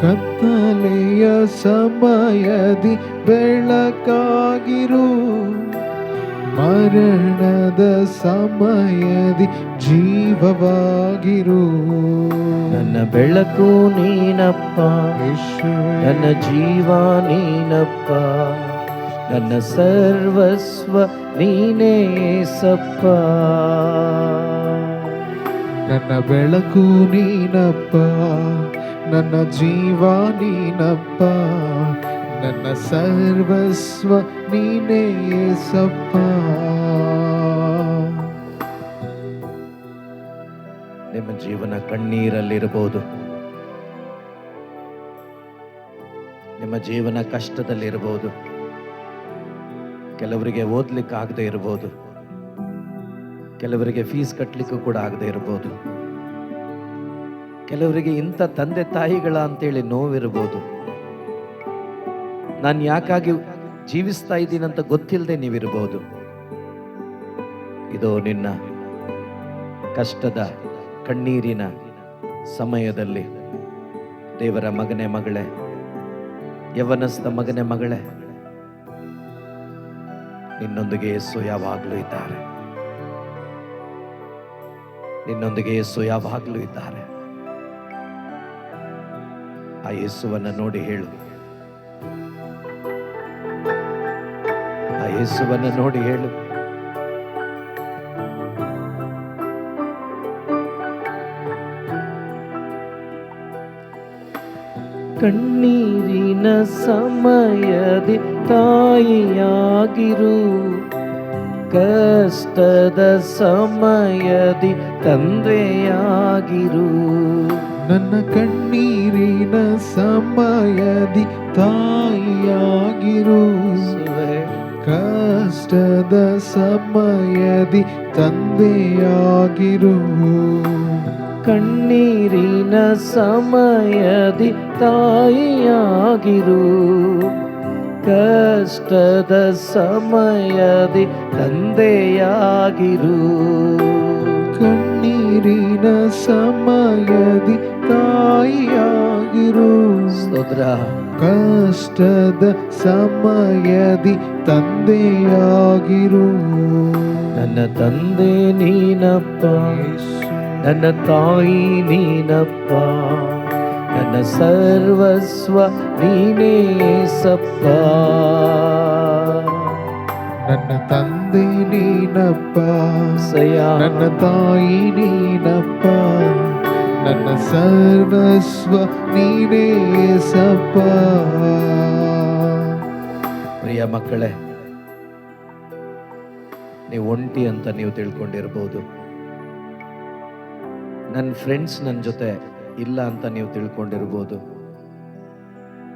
ಕತ್ತಲೆಯ ಸಮಯದಿ ಬೆಳಕಾಗಿರು, ಮರಣದ ಸಮಯದಿ ಜೀವವಾಗಿರು. ನನ್ನ ಬೆಳಕು ನೀನಪ್ಪ, ನನ್ನ ಜೀವ ನೀನಪ್ಪ, ನನ್ನ ಸರ್ವಸ್ವ ನೀನೇ ಸಪ್ಪ. ನನ್ನ ಬೆಳಕು ನೀನಪ್ಪ, ನನ್ನ ಜೀವ ನೀನಪ್ಪ, ನನ್ನ ಸರ್ವಸ್ವ ನೀನೇ ಸಪ್ಪ. ನಿಮ್ಮ ಜೀವನ ಕಣ್ಣೀರಲ್ಲಿರಬಹುದು. ನಿಮ್ಮ ಜೀವನ ಕಷ್ಟದಲ್ಲಿರಬಹುದು. ಕೆಲವರಿಗೆ ಓದ್ಲಿಕ್ಕೆ ಆಗದೆ ಇರಬಹುದು. ಕೆಲವರಿಗೆ ಫೀಸ್ ಕಟ್ಟಲಿಕ್ಕೂ ಕೂಡ ಆಗದೆ ಇರಬಹುದು. ಕೆಲವರಿಗೆ ಇಂಥ ತಂದೆ ತಾಯಿಗಳ ಅಂತೇಳಿ ನೋವಿರಬಹುದು. ನಾನು ಯಾಕಾಗಿ ಜೀವಿಸ್ತಾ ಇದ್ದೀನಂತ ಗೊತ್ತಿಲ್ಲದೆ ನೀವಿರಬಹುದು. ಇದು ನಿನ್ನ ಕಷ್ಟದ ಕಣ್ಣೀರಿನ ಸಮಯದಲ್ಲಿ ದೇವರ ಮಗನೇ ಮಗಳೇ, ಯವನಸ್ಥ ಮಗನೇ ಮಗಳೇ, ನಿನ್ನೊಂದಿಗೆ ಯೇಸು ಯಾವಾಗಲೂ ಇದ್ದಾರೆ. ನಿನ್ನೊಂದಿಗೆ ಯೇಸು ಯಾವಾಗಲೂ ಇದ್ದಾರೆ. ಆ ಯೇಸುವನ್ನು ನೋಡಿ ಹೇಳು. ಆ ಯೇಸುವನ್ನು ನೋಡಿ ಹೇಳು. ಕಣ್ಣೀರಿನ ಸಮಯದಿ ತಾಯಿಯಾಗಿರು, ಕಷ್ಟದ ಸಮಯದಿ ತಂದೆಯಾಗಿರು. ನನ್ನ ಕಣ್ಣೀರಿನ ಸಮಯದಿ ತಾಯಿಯಾಗಿರು, ಕಷ್ಟದ ಸಮಯದಿ ತಂದೆಯಾಗಿರು. ಕಣ್ಣೀರಿನ ಸಮಯದಿ ತಾಯಿಯಾಗಿರು, ಕಷ್ಟದ ಸಮಯದಿ ತಂದೆಯಾಗಿರು. ಕಣ್ಣೀರಿನ ಸಮಯದಿ ತಾಯಿಯಾಗಿರು, ಸ್ತೋತ್ರ. ಕಷ್ಟದ ಸಮಯದಿ ತಂದೆಯಾಗಿರು. ನನ್ನ ತಂದೆ ನೀನಪ್ಪ, ನನ್ನ ತಾಯಿ ನೀನಪ್ಪ, ನನ್ನ ಸರ್ವಸ್ವ ನೀನೇ ಸಪ್ಪ. ನನ್ನ ತಂದೆ ನೀನಪ್ಪ, ಸಯ ನನ್ನ ತಾಯಿ ನೀನಪ್ಪ, ನನ್ನ ಸರ್ವಸ್ವ ನೀನೇ ಸಪ್ಪ. ಪ್ರಿಯ ಮಕ್ಕಳೇ, ನೀವು ಒಂಟಿ ಅಂತ ನೀವು ತಿಳ್ಕೊಂಡಿರ್ಬೋದು. ನನ್ನ ಫ್ರೆಂಡ್ಸ್ ನನ್ನ ಜೊತೆ ಇಲ್ಲ ಅಂತ ನೀವು ತಿಳ್ಕೊಂಡಿರ್ಬೋದು.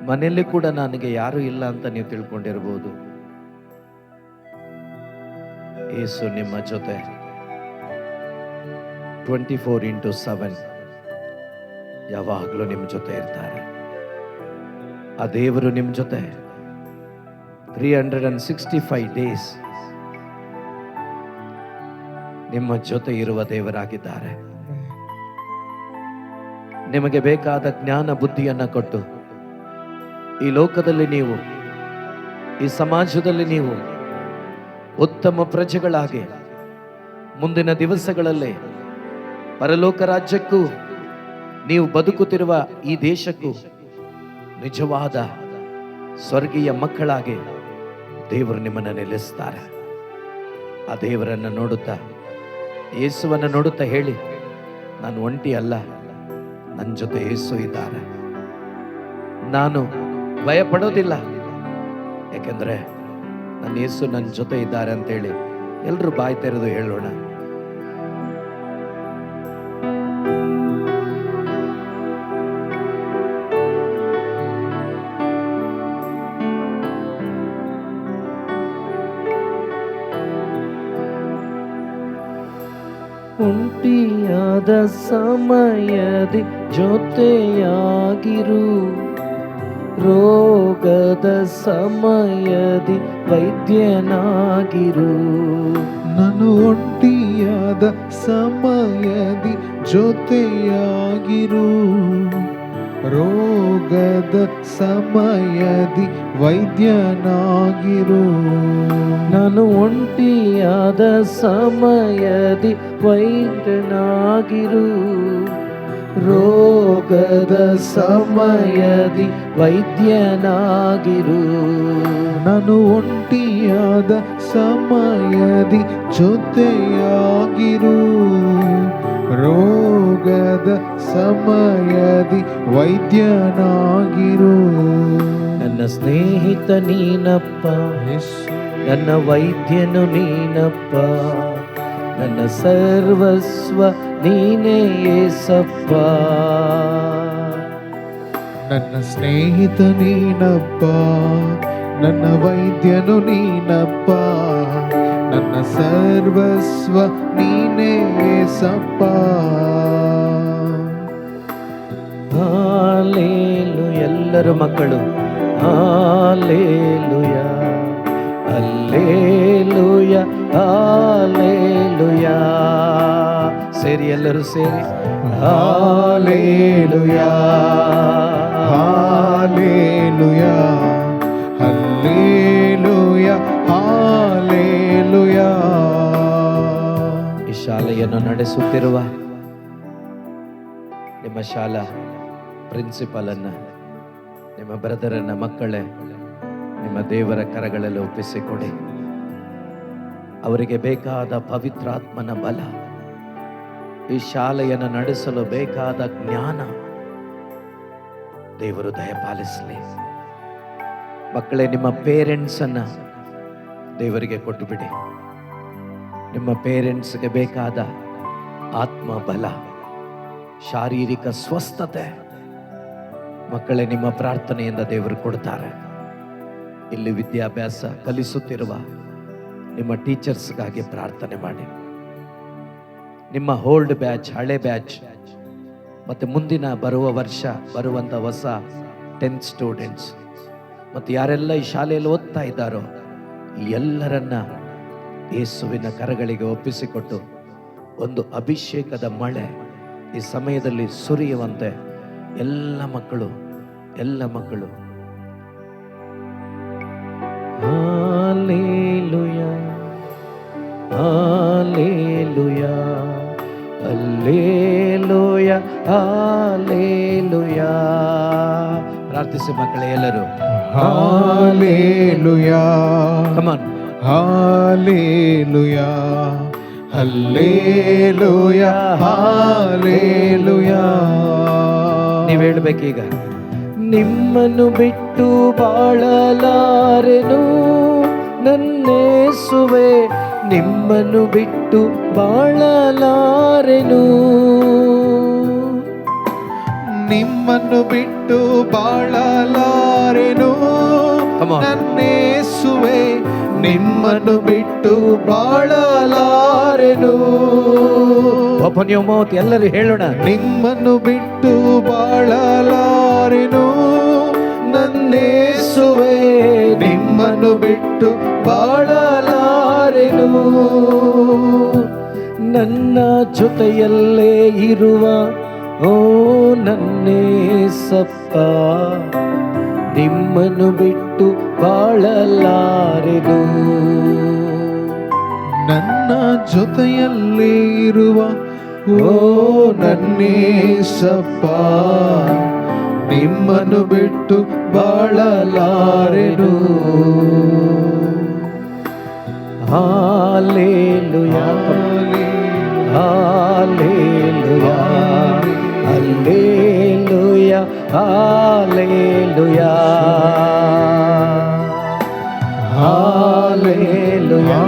ಮನೆಯಲ್ಲಿ ಕೂಡ ನನಗೆ ಯಾರು ಇಲ್ಲ ಅಂತ ನೀವು ತಿಳ್ಕೊಂಡಿರ್ಬೋದು. ಯೇಸು ನಿಮ್ಮ ಜೊತೆ 24x7 ಯಾವಾಗಲೂ ನಿಮ್ಮ ಜೊತೆ ಇರ್ತಾರೆ. ಆ ದೇವರು ನಿಮ್ಮ ಜೊತೆ 365 ಡೇಸ್ ನಿಮ್ಮ ಜೊತೆ ಇರುವ ದೇವರಾಗಿದ್ದಾರೆ. ನಿಮಗೆ ಬೇಕಾದ ಜ್ಞಾನ ಬುದ್ಧಿಯನ್ನು ಕೊಟ್ಟು ಈ ಲೋಕದಲ್ಲಿ ನೀವು, ಈ ಸಮಾಜದಲ್ಲಿ ನೀವು ಉತ್ತಮ ಪ್ರಜೆಗಳಾಗಿ ಮುಂದಿನ ದಿವಸಗಳಲ್ಲಿ ಪರಲೋಕ ರಾಜ್ಯಕ್ಕೂ ನೀವು ಬದುಕುತ್ತಿರುವ ಈ ದೇಶಕ್ಕೂ ನಿಜವಾದ ಸ್ವರ್ಗೀಯ ಮಕ್ಕಳಾಗಿ ದೇವರು ನಿಮ್ಮನ್ನು ನಿಲ್ಲಿಸ್ತಾರೆ. ಆ ದೇವರನ್ನು ನೋಡುತ್ತಾ, ಯೇಸುವನ್ನು ನೋಡುತ್ತಾ ಹೇಳಿ, ನಾನು ಒಂಟಿ ಅಲ್ಲ, ನನ್ನ ಜೊತೆ ಯೇಸು ಇದ್ದಾರೆ. ನಾನು ಭಯ ಪಡೋದಿಲ್ಲ, ಯಾಕೆಂದ್ರೆ ನನ್ನ ಯೇಸು ನನ್ನ ಜೊತೆ ಇದ್ದಾರೆ ಅಂತೇಳಿ ಎಲ್ಲರೂ ಬಾಯಿ ತೆರೆದು ಹೇಳೋಣ. ಒಂಟಿಯಾದ ಸಮಯದಿ ಜೊತೆಯಾಗಿರು, ರೋಗದ ಸಮಯದಿ ವೈದ್ಯನಾಗಿರು. ನಾನು ಒಂಟಿಯಾದ ಸಮಯದಿ ಜೊತೆಯಾಗಿರು, ರೋಗದ ಸಮಯದಿ ವೈದ್ಯನಾಗಿರು. ನಾನು ಒಂಟಿಯಾದ ಸಮಯದಿ ವೈದ್ಯನಾಗಿರು, ರೋಗದ ಸಮಯದಿ ವೈದ್ಯನಾಗಿರು. ನಾನು ಒಂಟಿಯಾದ ಸಮಯದಿ ಜೊತೆಯಾಗಿರು, ರೋಗದ ಸಮಯದಿ ವೈದ್ಯನಾಗಿರು. ನನ್ನ ಸ್ನೇಹಿತ ನೀನಪ್ಪ, ನನ್ನ ವೈದ್ಯನು ನೀನಪ್ಪ, ನನ್ನ ಸರ್ವಸ್ವ ನೀನೇ ಯೇಸಪ್ಪ. ನನ್ನ ಸ್ನೇಹಿತ ನೀನಪ್ಪ, ನನ್ನ ವೈದ್ಯನು ನೀನಪ್ಪ, ನನ್ನ ಸರ್ವಸ್ವ ನೀನೇ ಯೇಸಪ್ಪ. ಹಾಲೇಲುಯ. ಎಲ್ಲರೂ ಮಕ್ಕಳು ಹಾಲೇಲುಯ, ಹಲ್ಲೇಲುಯ, ಹಾಲೇಲುಯ. ಸೇರಿ, ಎಲ್ಲರೂ ಸೇರಿ ಹಾಲೇಲುಯ, ಹಾಲೇಲುಯ, ಹಲ್ಲೇಲುಯ, ಹಾಲೇಲುಯ. ಈ ಶಾಲೆಯನ್ನು ನಡೆಸುತ್ತಿರುವ ನಿಮ್ಮ ಶಾಲಾ ಪ್ರಿನ್ಸಿಪಾಲ್ ಅನ್ನ, ನಿಮ್ಮ ಬ್ರದರನ್ನ, ಮಕ್ಕಳೇ ನಿಮ್ಮ ದೇವರ ಕರಗಳಲ್ಲಿ ಒಪ್ಪಿಸಿಕೊಡಿ. ಅವರಿಗೆ ಬೇಕಾದ ಪವಿತ್ರಾತ್ಮನ ಬಲ, ಈ ಶಾಲೆಯನ್ನು ನಡೆಸಲು ಬೇಕಾದ ಜ್ಞಾನ ದೇವರು ದಯಪಾಲಿಸಲಿ. ಮಕ್ಕಳೇ, ನಿಮ್ಮ ಪೇರೆಂಟ್ಸನ್ನ ದೇವರಿಗೆ ಕೊಟ್ಟು ಬಿಡಿ. ನಿಮ್ಮ ಪೇರೆಂಟ್ಸ್ಗೆ ಬೇಕಾದ ಆತ್ಮ ಬಲ, ಶಾರೀರಿಕ ಸ್ವಸ್ಥತೆ ಮಕ್ಕಳೇ ನಿಮ್ಮ ಪ್ರಾರ್ಥನೆಯಿಂದ ದೇವರು ಕೊಡ್ತಾರೆ. ಇಲ್ಲಿ ವಿದ್ಯಾಭ್ಯಾಸ ಕಲಿಸುತ್ತಿರುವ ನಿಮ್ಮ ಟೀಚರ್ಸ್ಗಾಗಿ ಪ್ರಾರ್ಥನೆ ಮಾಡಿ. ನಿಮ್ಮ ಹೋಲ್ಡ್ ಬ್ಯಾಚ್, ಹಳೆ ಬ್ಯಾಚ್ ಮತ್ತು ಮುಂದಿನ ಬರುವ ವರ್ಷ ಬರುವಂಥ ಹೊಸ 10th ಸ್ಟೂಡೆಂಟ್ಸ್ ಮತ್ತು ಯಾರೆಲ್ಲ ಈ ಶಾಲೆಯಲ್ಲಿ ಓದ್ತಾ ಇದ್ದಾರೋ ಈ ಎಲ್ಲರನ್ನ ಯೇಸುವಿನ ಕರಗಳಿಗೆ ಒಪ್ಪಿಸಿಕೊಟ್ಟು ಒಂದು ಅಭಿಷೇಕದ ಮಳೆ ಈ ಸಮಯದಲ್ಲಿ ಸುರಿಯುವಂತೆ ಎಲ್ಲ ಮಕ್ಕಳು ಹಲ್ಲೆಲೂಯಾ ಹಲ್ಲೆಲೂಯಾ ಹಲ್ಲೆಲೂಯಾ ಹಲ್ಲೆಲೂಯಾ. ಪ್ರಾರ್ಥಿಸಿ ಮಕ್ಕಳೇ ಎಲ್ಲರೂ. Hallelujah come on. Hallelujah hallelujah hallelujah. ನೀವು ಹೇಳ್ಬೇಕೀಗ. ನಿಮ್ಮನ್ನು ಬಿಟ್ಟು ಬಾಳಲಾರೆನು ನನ್ನೇಸುವೆ, ನಿಮ್ಮನ್ನು ಬಿಟ್ಟು ಬಾಳಲಾರೆನು. ನಿಮ್ಮನ್ನು ಬಿಟ್ಟು ಬಾಳಲಾರೆನು ನನ್ನೇಸುವೆ, ನಿಮ್ಮನ್ನು ಬಿಟ್ಟು ಬಾಳಲಾರೆನು. ಓಪನ್ ಯುವರ್ ಮೌತ್, ಎಲ್ಲರೂ ಹೇಳೋಣ. ನಿಮ್ಮನ್ನು ಬಿಟ್ಟು ಬಾಳಲಾರೆನು ನನ್ನೇಸುವೆ, ನಿಮ್ಮನ್ನು ಬಿಟ್ಟು ಬಾಳಲಾರೆನು. ನನ್ನ ಜೊತೆಯಲ್ಲೇ ಇರುವ ಓ ನನ್ನೇಸಪ್ಪ, ನಿಮ್ಮನ್ನು ಬಿಟ್ಟು ಬಾಳಲಾರೆನು. ನನ್ನ ಜೊತೆಯಲ್ಲಿ ಇರುವ ಓ ನನ್ನೇಸಪ್ಪ, ನಿಮ್ಮನ್ನು ಬಿಟ್ಟು ಬಾಳಲಾರೆನು. Hallelujah hallelujah hallelujah hallelujah hallelujah.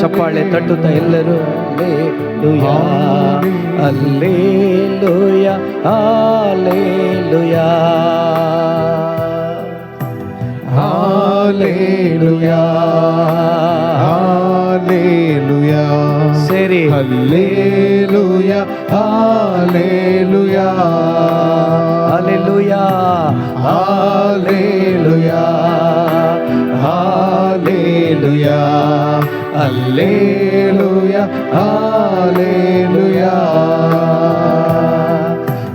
ಚಪ್ಪಾಳೆ ತಟ್ಟುತ್ತಾ ಎಲ್ಲರೂ hallelujah hallelujah hallelujah hallelujah hallelujah. ಸರಿ. Hallelujah hallelujah hallelujah hallelujah hallelujah hallelujah hallelujah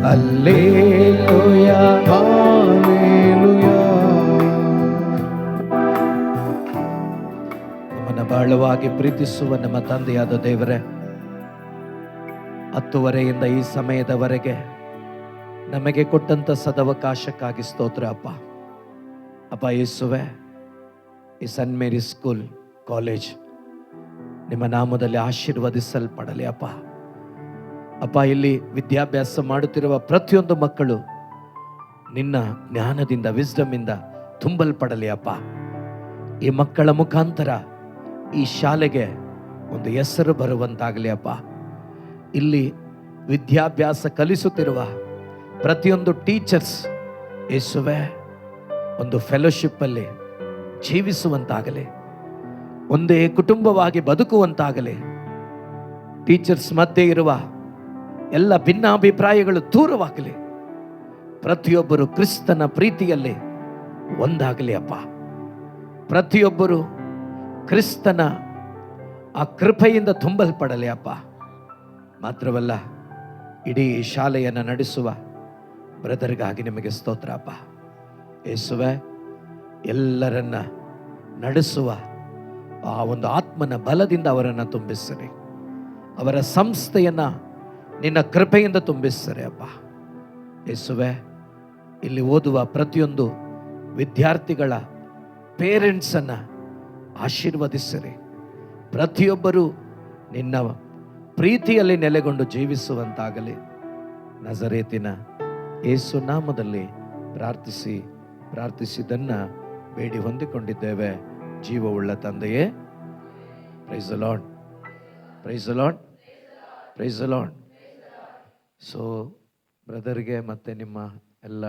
hallelujah hallelujah. ನಮ್ಮನ್ನು ಬಹಳವಾಗಿ ಪ್ರೀತಿಸುವ ನಮ್ಮ ತಂದೆಯಾದ ದೇವರೇ, 10:30 ಈ ಸಮಯದವರೆಗೆ ನಮಗೆ ಕೊಟ್ಟಂತ ಸದವಕಾಶಕ್ಕಾಗಿ ಸ್ತೋತ್ರ ಅಪ್ಪ. ಅಪ್ಪ ಯೇಸುವೆ, ಈ ಸನ್ ಮೇರಿ ಸ್ಕೂಲ್ ಕಾಲೇಜ್ ನಿಮ್ಮ ನಾಮದಲ್ಲಿ ಆಶೀರ್ವದಿಸಲ್ಪಡಲಿ ಅಪ್ಪ. ಅಪ್ಪ, ಇಲ್ಲಿ ವಿದ್ಯಾಭ್ಯಾಸ ಮಾಡುತ್ತಿರುವ ಪ್ರತಿಯೊಂದು ಮಕ್ಕಳು ನಿನ್ನ ಜ್ಞಾನದಿಂದ ವಿಸ್ಡಮಿಂದ ತುಂಬಲ್ಪಡಲಿ ಅಪ್ಪ. ಈ ಮಕ್ಕಳ ಮುಖಾಂತರ ಈ ಶಾಲೆಗೆ ಒಂದು ಹೆಸರು ಬರುವಂತಾಗಲಿ ಅಪ್ಪ. ಇಲ್ಲಿ ವಿದ್ಯಾಭ್ಯಾಸ ಕಲಿಸುತ್ತಿರುವ ಪ್ರತಿಯೊಂದು ಟೀಚರ್ಸ್ ಯೇಸುವೆ ಒಂದು ಫೆಲೋಶಿಪ್ಪಲ್ಲಿ ಜೀವಿಸುವಂತಾಗಲಿ, ಒಂದೇ ಕುಟುಂಬವಾಗಿ ಬದುಕುವಂತಾಗಲಿ. ಟೀಚರ್ಸ್ ಮಧ್ಯೆ ಇರುವ ಎಲ್ಲ ಭಿನ್ನಾಭಿಪ್ರಾಯಗಳು ದೂರವಾಗಲಿ. ಪ್ರತಿಯೊಬ್ಬರು ಕ್ರಿಸ್ತನ ಪ್ರೀತಿಯಲ್ಲಿ ಒಂದಾಗಲಿ ಅಪ್ಪ. ಪ್ರತಿಯೊಬ್ಬರು ಕ್ರಿಸ್ತನ ಆ ಕೃಪೆಯಿಂದ ತುಂಬಲ್ಪಡಲಿ ಅಪ್ಪ. ಮಾತ್ರವಲ್ಲ, ಇಡೀ ಶಾಲೆಯನ್ನು ನಡೆಸುವ ಬ್ರದರ್ಗಾಗಿ ನಿಮಗೆ ಸ್ತೋತ್ರ ಅಪ್ಪ. ಯೇಸುವೆ, ಎಲ್ಲರನ್ನ ನಡೆಸುವ ಆ ಒಂದು ಆತ್ಮನ ಬಲದಿಂದ ಅವರನ್ನು ತುಂಬಿಸಿರಿ. ಅವರ ಸಂಸ್ಥೆಯನ್ನು ನಿನ್ನ ಕೃಪೆಯಿಂದ ತುಂಬಿಸಿರಿ ಅಪ್ಪ. ಯೇಸುವೆ, ಇಲ್ಲಿ ಓದುವ ಪ್ರತಿಯೊಂದು ವಿದ್ಯಾರ್ಥಿಗಳ ಪೇರೆಂಟ್ಸನ್ನು ಆಶೀರ್ವದಿಸಿರಿ. ಪ್ರತಿಯೊಬ್ಬರೂ ನಿನ್ನ ಪ್ರೀತಿಯಲ್ಲಿ ನೆಲೆಗೊಂಡು ಜೀವಿಸುವಂತಾಗಲಿ. ನಜರೇತಿನ ಯೇಸು ನಾಮದಲ್ಲಿ ಪ್ರಾರ್ಥಿಸಿದ್ದನ್ನು ಬೇಡಿ ಹೊಂದಿಕೊಂಡಿದ್ದೇವೆ ಜೀವವುಳ್ಳ ತಂದೆಯೇ. Praise the Lord, praise the Lord, praise the Lord. So ಬ್ರದರ್ಗೆ ಮತ್ತು ನಿಮ್ಮ ಎಲ್ಲ